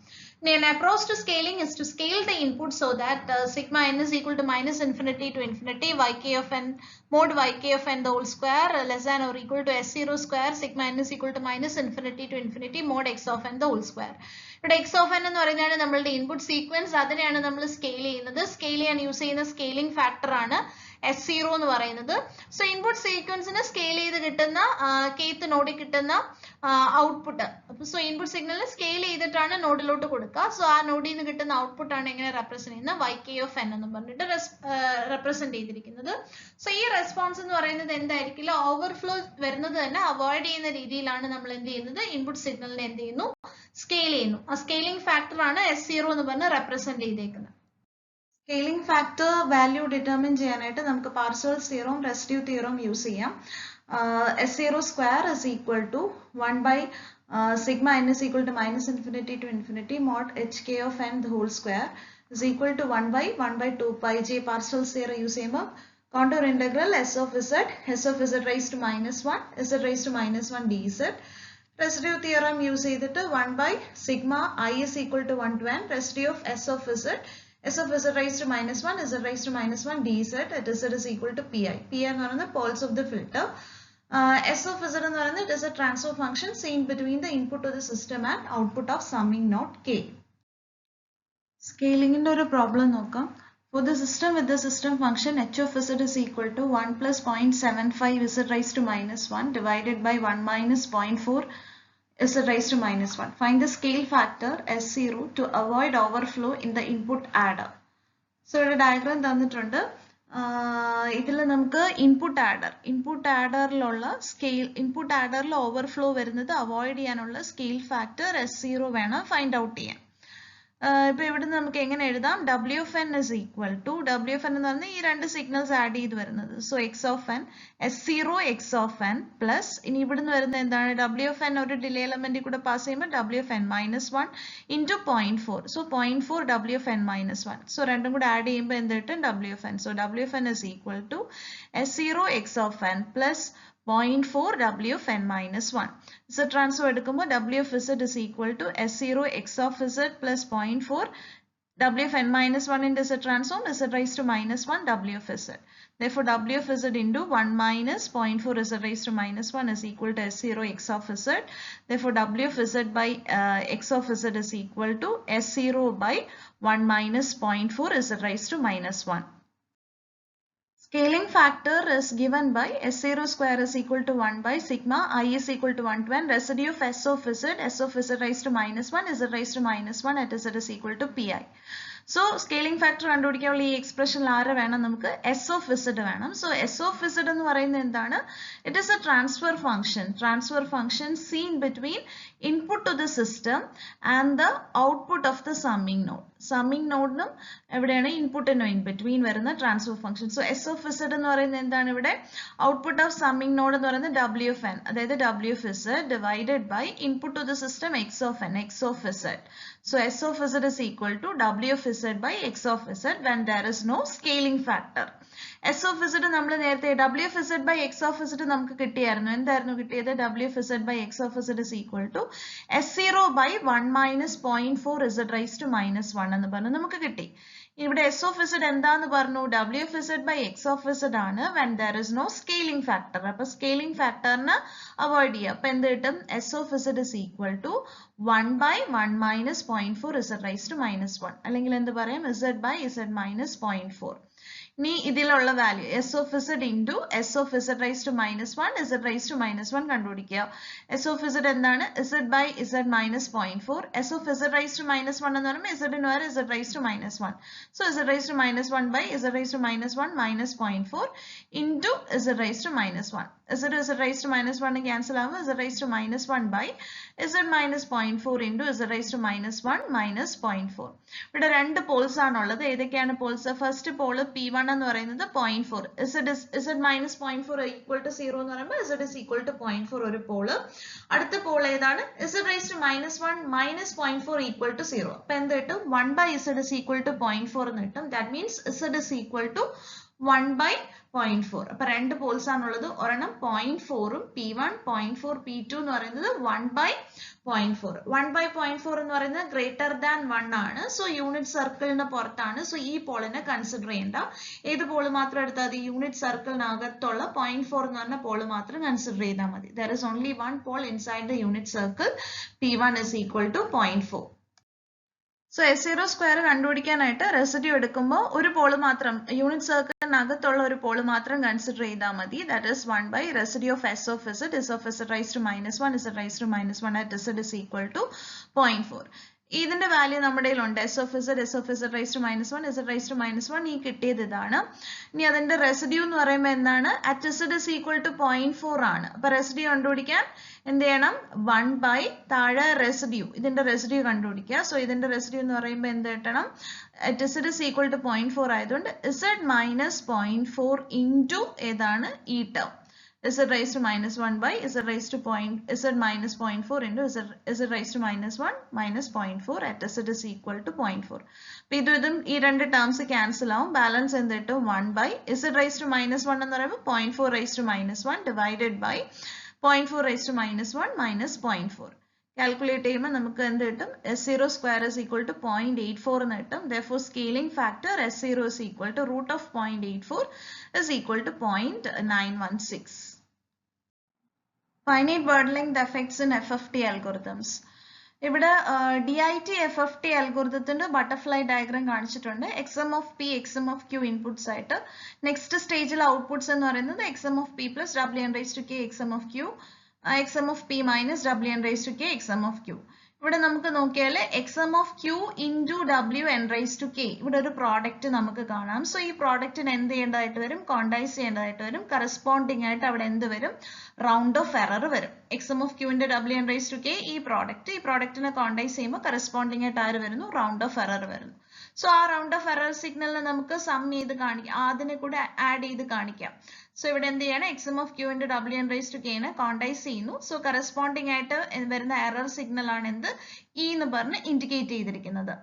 An approach to scaling is to scale the input so that sigma n is equal to -infinity to infinity yk of n mod yk of n the whole square less than or equal to s0 square sigma n is equal to -infinity to infinity mod x of n the whole square. ഇവിടെ x of n എന്ന് പറയുന്നതാണ് നമ്മളുടെ input sequence, അതിനെയാണ് നമ്മൾ scale ചെയ്യുന്നത്. Scale ചെയ്യാൻ use ചെയ്യുന്ന scaling factor ആണ് S0 എന്ന് പറയുന്നത്. സോ ഇൻപുട്ട് സീക്വൻസിന് സ്കെയിൽ ചെയ്ത് കിട്ടുന്ന kth നോഡിൽ കിട്ടുന്ന ഔട്ട്പുട്ട്, സോ ഇൻപുട്ട് സിഗ്നലിന് സ്കെയിൽ ചെയ്തിട്ടാണ് നോഡിലോട്ട് കൊടുക്കുക. സോ ആ നോഡിൽ നിന്ന് കിട്ടുന്ന ഔട്ട്പുട്ട് ആണ് എങ്ങനെ റെപ്രസെന്റ് ചെയ്യുന്നത്, yk of n എന്ന് പറഞ്ഞിട്ട് റെപ്രസെന്റ് ചെയ്തിരിക്കുന്നത്. സോ ഈ റെസ്പോൺസ് എന്ന് പറയുന്നത് എന്തായിരിക്കില്ല, ഓവർഫ്ലോ വരുന്നത് തന്നെ അവോയ്ഡ് ചെയ്യുന്ന രീതിയിലാണ് നമ്മൾ എന്ത് ചെയ്യുന്നത്, ഇൻപുട്ട് സിഗ്നലിനെ എന്ത് ചെയ്യുന്നു, സ്കെയിൽ ചെയ്യുന്നു. ആ സ്കെയിലിംഗ് ഫാക്ടർ ആണ് S0 എന്ന് പറഞ്ഞ് റെപ്രസെന്റ് ചെയ്തേക്കുന്നത്. സ്കെയിലിംഗ് ഫാക്ടർ വാല്യൂ ഡിറ്റർമിൻ ചെയ്യാനായിട്ട് നമുക്ക് parcels theorem residue theorem use ചെയ്യാം. S0 square is equal to 1 by sigma n is equal to minus infinity to infinity mod hk of n the whole square is equal to 1 by 2 pi j Parsells theorem use ചെയ്യുമ്പോൾ contour integral s of z raised to minus 1 z raised to minus 1 dz. Residue theorem use ചെയ്തിട്ട് 1 by sigma I is equal to 1 to n residue of s of z raised to minus 1 z raised to minus 1 dz at z is equal to pi. Pi എന്ന് പറയുന്നത് poles of the filter. S of z എന്ന് പറയുന്നത് it is a transfer function seen between the input to the system and output of summing node k. Scaling ന്റെ ഒരു problem നോക്കാം. For the system with the system function h of z is equal to 1 plus 0.75 z raised to minus 1 divided by 1 minus 0.4 z raised to minus 1. Find the scale factor S0 to avoid overflow in the input adder. So, ഇവിടെ diagram തന്നിട്ടുണ്ട്. ഇതിൽ നമുക്ക് input ആഡറിലുള്ള input ആഡറിൽ overflow വരുന്നത് avoid ചെയ്യാനുള്ള scale factor S0 വേണം find out ചെയ്യാൻ. ഇപ്പോൾ ഇവിടെ നമുക്ക് എങ്ങനെ എഴുതാം? W of n is equal to W of n എന്ന് പറഞ്ഞാൽ ഈ രണ്ട് സിഗ്നൽസ് ആഡ് ചെയ്ത് വരുന്നത്. So x of n S0 x of n plus ഇനി ഇവിടുന്ന് വരുന്ന എന്താണ്? W of n ഒരു ഡിലേ എലമെന്റിൽ കൂടെ പാസ് ചെയ്യുമ്പോൾ W of n minus 1 into 0.4. So 0.4 W of n minus 1. So രണ്ടും കൂടെ ആഡ് ചെയ്യുമ്പോൾ എന്ത് കിട്ടും? W of n. So W of n is equal to S0 x of n plus 0.4 W of n minus 1. So transfer എടുക്കുമ്പോൾ W of z is equal to S0 x of z plus 0.4 W of n minus 1 into z transform z raised to minus 1 W of z. Therefore W of z into 1 minus 0.4 z raised to minus 1 is equal to S0 x of z. Therefore W of z by x of z is equal to S0 by 1 minus 0.4 z raised to minus 1. Scaling factor is given by S0 square is equal to 1 by sigma I is equal to 1 to n residue of s of z raised to minus 1 z raised to minus 1 at z is equal to pi. So scaling factor കണ്ടുപിടിക്കാനുള്ള ഈ എക്സ്പ്രഷനിൽ ആരെ വേണം? നമുക്ക് s of z വേണം. So s of z എന്ന് പറയുന്നത് എന്താണ്? It is a transfer function seen between input to the system and the output of the summing node. Summing node നും എവിടെയാണ്? ഇൻപുട്ടിനും ഇൻ ബിറ്റ്വീൻ വരുന്ന transfer function. So s of z എന്ന് പറയുന്നത് എന്താണ്? ഇവിടെ ഔട്ട്പുട്ട് ഓഫ് സമ്മിങ് നോഡ് എന്ന് പറയുന്നത് W of n, അതായത് W of z divided by input to the system x of n, x of z. So s of z is equal to W of z by x of z when there is no scaling factor. S of z നമ്മൾ നേരത്തെ W of z by x of z നമുക്ക് കിട്ടിയായിരുന്നു. എന്തായിരുന്നു കിട്ടിയത്? W of z by x of z is equal to S0 by 1 minus 0.4 z raised to minus 1 എന്ന് പറഞ്ഞു നമുക്ക് കിട്ടി. ഇവിടെ S of z എന്താന്ന് പറഞ്ഞു? W of z by x of z ആണ് when there is no scaling factor. അപ്പൊ scaling ഫാക്ടറിന് avoid ചെയ്യുക. അപ്പൊ എന്ത് കിട്ടും? S of z is equal to 1 by 1 minus 0.4 z raised to minus 1. അല്ലെങ്കിൽ എന്ത് പറയാം? Z by z minus 0.4. ഇനി ഇതിലുള്ള value s of z into s of z raised to minus 1 z raised to minus 1 കണ്ടുപിടിക്കുക. s of z എന്താണ്? Z by z minus 0.4. s of z raised to minus 1 എന്ന് പറയുമ്പോൾ z ന് വരെ z raised to minus 1. So z raised to minus 1 by z raised to minus 1 minus 0.4 into z raised to minus 1. z raised to minus 1 cancel ആവുമ്പോൾ z raised to minus 1 by z minus 0.4 into z raised to minus 1 minus 0.4. ഇവിടെ രണ്ട് Paul's ആണുള്ളത്. ഏതൊക്കെയാണ് Paul's? First Paul P1 എന്ന് പറയുന്നത് 0.4. z minus 0.4 equal to 0 എന്ന് പറയുമ്പോൾ z is equal to 0.4 ഒരു പോള്. അടുത്ത പോൾ ഏതാണ്? z raised to minus 1 minus 0.4 equal to 0. അപ്പൊ എന്ത് കിട്ടും? 1 by z is equal to 0.4 എന്ന് കിട്ടും. That means z is equal to 1 by 0.4. അപ്പൊ രണ്ട് പോൾസ് ആണുള്ളത്. ഒരെണ്ണം 0.4 P1, 0.4 P2 എന്ന് പറയുന്നത് 1 by 0.4. 1 by 0.4 എന്ന് പറയുന്നത് ഗ്രേറ്റർ ദാൻ 1 ആണ്. സോ യൂണിറ്റ് സർക്കിളിന് പുറത്താണ്. സോ ഈ പോളിനെ കൺസിഡർ ചെയ്യണ്ട. ഏത് പോള് മാത്രം എടുത്താൽ മതി? യൂണിറ്റ് സർക്കിളിനകത്തുള്ള 0.4 എന്ന് പറഞ്ഞ പോള് മാത്രം കൺസിഡർ ചെയ്താൽ മതി. There is only one pole inside the unit circle. P1 is equal to 0.4. So S0 square കണ്ടുപിടിക്കാനായിട്ട് റെസിഡ്യൂ എടുക്കുമ്പോൾ ഒരു പോള് മാത്രം യൂണിറ്റ് സർക്കിളിനകത്തുള്ള ഒരു പോള് മാത്രം കൺസിഡർ ചെയ്താൽ മതി. That is 1 by residue of s of z raised to minus 1 z raised to minus 1 at z is equal to 0.4. ഇതിന്റെ value നമ്മുടെ കയ്യിലുണ്ട് s of z raised to minus 1 z raised to minus 1 ഈ കിട്ടിയത് ഇതാണ്. ഇനി അതിന്റെ residue എന്ന് പറയുമ്പോൾ എന്താണ്? at z is equal to 0.4 ആണ്. അപ്പൊ റെസിഡ്യൂ കണ്ടുപിടിക്കാൻ എന്ത് ചെയ്യണം? 1 by താഴെ റെസിഡ്യൂ, ഇതിന്റെ റെസിഡ്യൂ കണ്ടുപിടിക്കുക. സോ ഇതിന്റെ റെസിഡ്യൂ എന്ന് പറയുമ്പോൾ എന്ത് കിട്ടണം? at z is equal to 0.4 ആയതുകൊണ്ട് z minus 0.4 into ഏതാണ്? ഈ term z raised to minus 1 by z raised to z minus 0.4 into z raised to minus 1 minus 0.4 at z is equal to 0.4. അപ്പോൾ ഇതും ഈ രണ്ട് ടേംസ് ക്യാൻസൽ ആവും. Balance എന്ത് കിട്ടും? 1 by z raised to minus 1 എന്ന് പറയുമ്പോൾ 0.4 raised to minus 1 divided by 0.4 raised to minus 1 minus 0.4. Calculate ചെയ്യുമ്പോൾ നമുക്ക് എന്ത് കിട്ടും? s0 square is equal to 0.84 എന്ന് കിട്ടും. Therefore scaling factor s0 is equal to root of 0.84 is equal to 0.916. Finite word length effects in FFT algorithms. ഇവിടെ DIT FFT algorithmത്തിന്റെ butterfly diagram കാണിച്ചിട്ടുണ്ട്. xm of p, xm of q inputs ആയിട്ട്. Next സ്റ്റേജിൽ outputs എന്ന് പറയുന്നത് xm of p plus wn raised to k xm of q, xm of p minus wn raised to k xm of q. ഇവിടെ നമുക്ക് നോക്കിയാൽ xm of q into wn raised to k, ഇവിടെ ഒരു product നമുക്ക് കാണാം. So ഈ പ്രോഡക്റ്റിന് എന്ത് ചെയ്യേണ്ടതായിട്ട് വരും? കോണ്ടൈസ് ചെയ്യേണ്ടതായിട്ട് വരും. കറസ്പോണ്ടിങ് ആയിട്ട് അവിടെ എന്ത് വരും? റൗണ്ട് ഓഫ് എറർ വരും. xm of q into wn raised to k ഈ പ്രോഡക്റ്റിനെ കോണ്ടൈസ് ചെയ്യുമ്പോൾ കറസ്പോണ്ടിങ് ആയിട്ട് ആര് വരുന്നു? റൗണ്ട് ഓഫ് എറർ വരുന്നു. സോ ആ റൗണ്ട് ഓഫ് എറർ സിഗ്നലിനെ നമുക്ക് സം ചെയ്ത് കാണിക്കാം, അതിനെ കൂടെ ആഡ് ചെയ്ത് കാണിക്കാം. സോ ഇവിടെ എന്ത് ചെയ്യണം? xm of q into wn raised to k നെ കോണ്ടൈസ് ചെയ്യുന്നു. സോ കറസ്പോണ്ടിങ് ആയിട്ട് വരുന്ന എറർ സിഗ്നൽ ആണ് എന്ത്? e എന്ന് പറഞ്ഞ് ഇൻഡിക്കേറ്റ് ചെയ്തിരിക്കുന്നത്.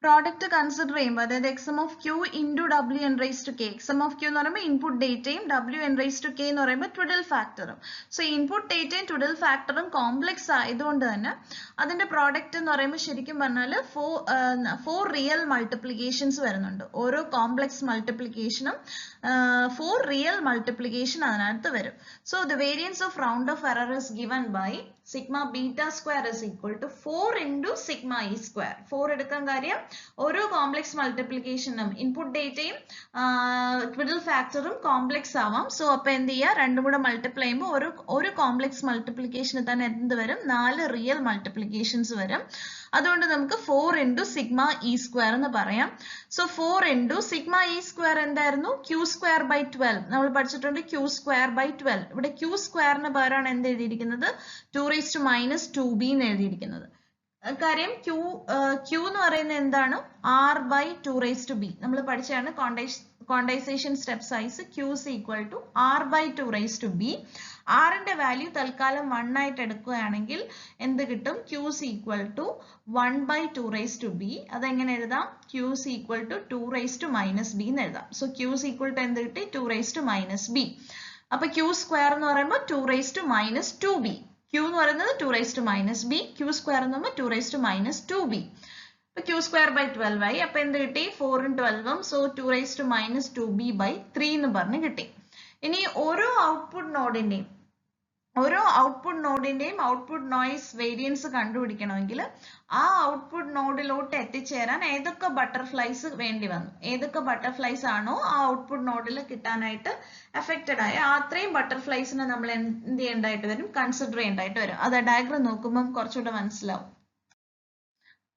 പ്രോഡക്റ്റ് കൺസിഡർ ചെയ്യുമ്പോൾ അതായത് xm of q into wn raised to k, xm of q എന്ന് പറയുമ്പോൾ ഇൻപുട്ട് ഡേറ്റയും wn raised to k എന്ന് പറയുമ്പോൾ ട്വിഡിൽ ഫാക്ടറും. സോ ഇൻപുട്ട് ഡേറ്റയും ട്വിഡിൽ ഫാക്ടറും കോംപ്ലക്സ് ആയതുകൊണ്ട് തന്നെ അതിന്റെ പ്രോഡക്റ്റ് എന്ന് പറയുമ്പോൾ ശരിക്കും പറഞ്ഞാൽ 4 റിയൽ മൾട്ടിപ്ലിക്കേഷൻസ് വരുന്നുണ്ട്. ഓരോ കോംപ്ലക്സ് മൾട്ടിപ്ലിക്കേഷനും 4 റിയൽ മൾട്ടിപ്ലിക്കേഷൻ അതിനകത്ത് വരും. So the variance of round off error is given by sigma beta square is equal to 4 into sigma e square. 4 എടുക്കാൻ കാര്യം ഓരോ കോംപ്ലക്സ് മൾട്ടിപ്ലിക്കേഷനും ഇൻപുട്ട് ഡേറ്റയും ട്വിഡിൽ ഫാക്ടറും കോംപ്ലക്സ് ആവാം. സോ അപ്പൊ എന്ത് ചെയ്യുക? രണ്ടും കൂടെ മൾട്ടിപ്ലൈ ചെയ്യുമ്പോൾ ഒരു കോംപ്ലക്സ് മൾട്ടിപ്ലിക്കേഷന് തന്നെ എന്ത് വരും? 4 റിയൽ മൾട്ടിപ്ലിക്കേഷൻസ് വരും. അതുകൊണ്ട് നമുക്ക് 4 into sigma e square എന്ന് പറയാം. So 4 into sigma e square എന്തായിരുന്നു? q square by 12. നമ്മൾ പഠിച്ചിട്ടുണ്ട് q square by 12. ഇവിടെ q squareന് പകരമാണ് എന്ത് എഴുതിയിരിക്കുന്നത്? 2 raised to minus 2b എന്ന് എഴുതിയിരിക്കുന്നത്. കാര്യം q എന്ന് പറയുന്നത് എന്താണ്? r by 2 raised to b. നമ്മൾ പഠിച്ചതാണ് quantisation step size q is equal to r by 2 raised to b. r ന്റെ വാല്യൂ തൽക്കാലം 1 ആയിട്ട് എടുക്കുകയാണെങ്കിൽ എന്ത് കിട്ടും? q is equal to 1 by 2 raised to b. അതെങ്ങനെ എഴുതാം? q is equal to 2 raised to minus b എന്ന് എഴുതാം. So q is equal to എന്ത് കിട്ടി? 2 raised to minus b. അപ്പൊ q സ്ക്വയർ എന്ന് പറയുമ്പോൾ 2 raised to minus 2b. q എന്ന് പറയുന്നത് 2 raised to minus b, q square എന്ന് പറയുമ്പോൾ 2 raised to minus 2b. അപ്പൊ q സ്ക്വയർ by 12 ആയി. അപ്പൊ എന്ത് കിട്ടി? 4 ഉം 12 ഉം. So 2 raised to minus 2b by 3 എന്ന് പറഞ്ഞ് കിട്ടി. ഇനി ഓരോ ഔട്ട്പുട്ട് നോഡിന്റെയും ഔട്ട്പുട്ട് നോയ്സ് വേരിയൻസ് കണ്ടുപിടിക്കണമെങ്കിൽ ആ ഔട്ട്പുട്ട് നോഡിലോട്ട് എത്തിച്ചേരാൻ ഏതൊക്കെ ബട്ടർഫ്ലൈസ് വേണ്ടി വന്നു, ഏതൊക്കെ ബട്ടർഫ്ലൈസ് ആണോ ആ ഔട്ട്പുട്ട് നോഡിൽ കിട്ടാനായിട്ട് എഫക്റ്റഡ് ആയ അത്രയും ബട്ടർഫ്ലൈസിനെ നമ്മൾ എന്ത് ചെയ്യേണ്ടതായിട്ട് വരും? കൺസിഡർ ചെയ്യേണ്ടതായിട്ട് വരും. അത് ഡയഗ്രം നോക്കുമ്പോൾ കുറച്ചുകൂടെ മനസ്സിലാവും.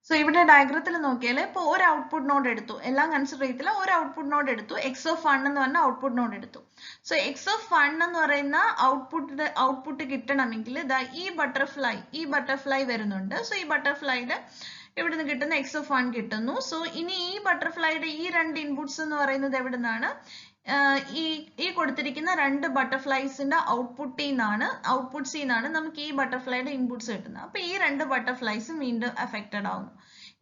സോ ഇവിടെ ഡയഗ്രത്തിൽ നോക്കിയാൽ ഇപ്പോൾ ഒരു ഔട്ട്പുട്ട് നോഡ് എടുത്തു, എല്ലാം കൺസിഡർ ചെയ്തില്ല, ഒരു ഔട്ട്പുട്ട് നോഡ് എടുത്തു, x of 1 എന്ന് പറഞ്ഞ ഔട്ട്പുട്ട് നോഡ് എടുത്തു. സോ x of 1 എന്ന് പറയുന്ന ഔട്ട്പുട്ട് കിട്ടണമെങ്കിൽ ഈ ബട്ടർഫ്ലൈ വരുന്നുണ്ട്. സോ ഈ ബട്ടർഫ്ലൈയുടെ ഇവിടെ നിന്ന് കിട്ടുന്ന x of 1 കിട്ടുന്നു. സോ ഇനി ഈ ബട്ടർഫ്ലൈയുടെ ഈ രണ്ട് ഇൻപുട്സ് എന്ന് പറയുന്നത് എവിടെ നിന്നാണ്? ഈ കൊടുത്തിരിക്കുന്ന രണ്ട് ബട്ടർഫ്ലൈസിന്റെ ഔട്ട്പുട്സിൽ നിന്നാണ് നമുക്ക് ഈ ബട്ടർഫ്ലൈയുടെ ഇൻപുട്സ് കിട്ടുന്നത്. അപ്പൊ ഈ രണ്ട് ബട്ടർഫ്ലൈസും വീണ്ടും അഫക്റ്റഡ് ആവുന്നു.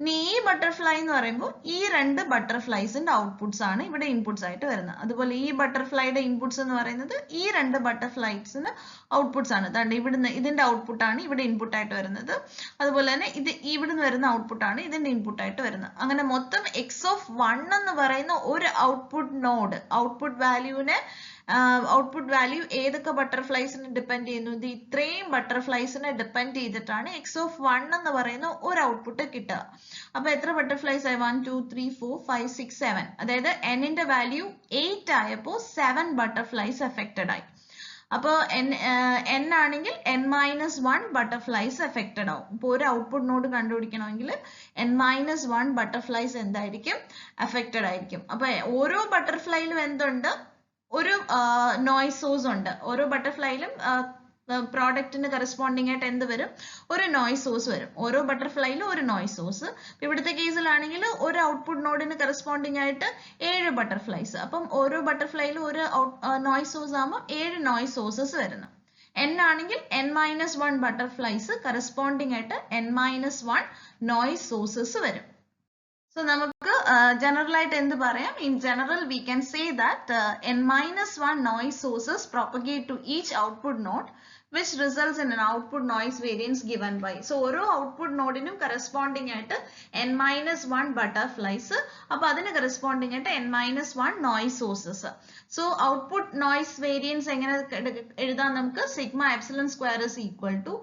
ഇനി ഈ ബട്ടർഫ്ലൈ എന്ന് പറയുമ്പോൾ ഈ രണ്ട് ബട്ടർഫ്ലൈസിന്റെ ഔട്ട്പുട്സ് ആണ് ഇവിടെ ഇൻപുട്സ് ആയിട്ട് വരുന്നത്. അതുപോലെ ഈ ബട്ടർഫ്ലൈയുടെ ഇൻപുട്സ് എന്ന് പറയുന്നത് ഈ രണ്ട് ബട്ടർഫ്ലൈസിന്റെ ഔട്ട്പുട്സ് ആണ്. അതാണ്ട് ഇവിടുന്ന് ഇതിന്റെ ഔട്ട്പുട്ട് ആണ് ഇവിടെ ഇൻപുട്ട് ആയിട്ട് വരുന്നത്. അതുപോലെ തന്നെ ഇത് ഇവിടുന്ന് വരുന്ന ഔട്ട്പുട്ട് ആണ് ഇതിന്റെ ഇൻപുട്ട് ആയിട്ട് വരുന്നത്. അങ്ങനെ മൊത്തം x of 1 എന്ന് പറയുന്ന ഒരു ഔട്ട്പുട്ട് നോഡ് ഔട്ട്പുട്ട് വാല്യൂ ഏതൊക്കെ ബട്ടർഫ്ലൈസിനെ ഡിപ്പെൻഡ് ചെയ്യുന്നു? ഇത് ഇത്രയും ബട്ടർഫ്ലൈസിനെ ഡിപ്പെൻഡ് ചെയ്തിട്ടാണ് x of 1 എന്ന് പറയുന്ന ഒരു ഔട്ട്പുട്ട് കിട്ടുക. അപ്പൊ എത്ര ബട്ടർഫ്ലൈസ് ആയി? 1 2 3 4 5 6 7. അതായത് n ന്റെ വാല്യൂ 8 ആയപ്പോൾ 7 ബട്ടർഫ്ലൈസ് എഫക്റ്റഡ് ആയി. അപ്പോൾ n ആണെങ്കിൽ n-1 ബട്ടർഫ്ലൈസ് എഫക്റ്റഡ് ആവും. ഇപ്പോൾ ഒരു ഔട്ട്പുട്ട് നോഡ് കണ്ടുപിടിക്കണമെങ്കിൽ n-1 ബട്ടർഫ്ലൈസ് എന്തായിരിക്കും, എഫക്റ്റഡ് ആയിരിക്കും. അപ്പൊ ഓരോ ബട്ടർഫ്ലൈയിലും എന്തുണ്ട്, ഒരു നോയ്സ് സോഴ്സ് ഉണ്ട്. ഓരോ ബട്ടർഫ്ലൈയിലും പ്രോഡക്റ്റിന് കറസ്പോണ്ടിങ് ആയിട്ട് എന്ത് വരും, ഒരു നോയ്സ് സോഴ്സ് വരും. ഓരോ ബട്ടർഫ്ലൈയിലും ഒരു നോയ്സ് സോഴ്സ്. ഇവിടുത്തെ കേസിലാണെങ്കിൽ ഒരു ഔട്ട്പുട്ട് നോഡിന് കറസ്പോണ്ടിങ് ആയിട്ട് 7 ബട്ടർഫ്ലൈസ്. അപ്പം ഓരോ ബട്ടർഫ്ലൈയിലും ഒരു നോയ്സ് സോഴ്സ് ആകുമ്പോൾ 7 നോയ്സ് സോഴ്സസ് വരുന്നു. n ആണെങ്കിൽ n-1 ബട്ടർഫ്ലൈസ് കറസ്പോണ്ടിങ് ആയിട്ട് n-1 നോയ്സ് സോഴ്സസ് വരും. So നമുക്ക് general ആയിട്ട് എന്ത് പറയാം, in general we can say that n-1 noise sources propagate to each output node which results in an output noise variance given by. So ഓരോ output നോഡിനും corresponding ആയിട്ട് n-1 butterflies, അപ്പൊ അതിന് കറസ്പോണ്ടിങ് ആയിട്ട് n-1 noise sources. So output noise variance എങ്ങനെ എഴുതാം നമുക്ക്, sigma epsilon square is equal to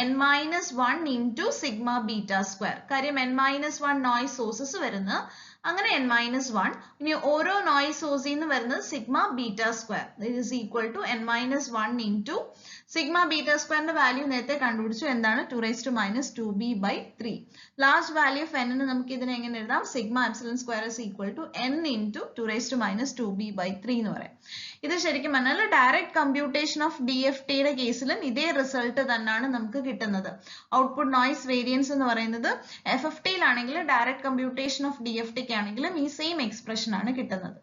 n-1 into sigma beta square. കാര്യം n-1 നോയ്സ് സോഴ്സസ് വരുന്നത്, അങ്ങനെ n-1. ഇനി ഓരോ നോയ്സ് സോഴ്സിൽ നിന്ന് വരുന്നത് sigma beta square is equal to n-1 into sigma beta സ്ക്വയറിന്റെ വാല്യൂ നേരത്തെ കണ്ടുപിടിച്ചു, എന്താണ് 2⁻²b/3. Last value of n നമുക്ക് ഇതിനെ എങ്ങനെ എഴുതാം, sigma epsilon square is equal to n into 2⁻²b/3 എന്ന് പറയാം. ഇത് ശരിക്കും പറഞ്ഞാൽ ഡയറക്റ്റ് കമ്പ്യൂട്ടേഷൻ ഓഫ് DFTയുടെ കേസിലും ഇതേ റിസൾട്ട് തന്നെയാണ് നമുക്ക് കിട്ടുന്നത്. ഔട്ട്പുട്ട് നോയ്സ് വേരിയൻസ് എന്ന് പറയുന്നത് FFTയിലാണെങ്കിൽ ഡയറക്റ്റ് കമ്പ്യൂട്ടേഷൻ ഓഫ് DFTക്ക് ആണെങ്കിലും ഈ സെയിം എക്സ്പ്രഷൻ ആണ് കിട്ടുന്നത്.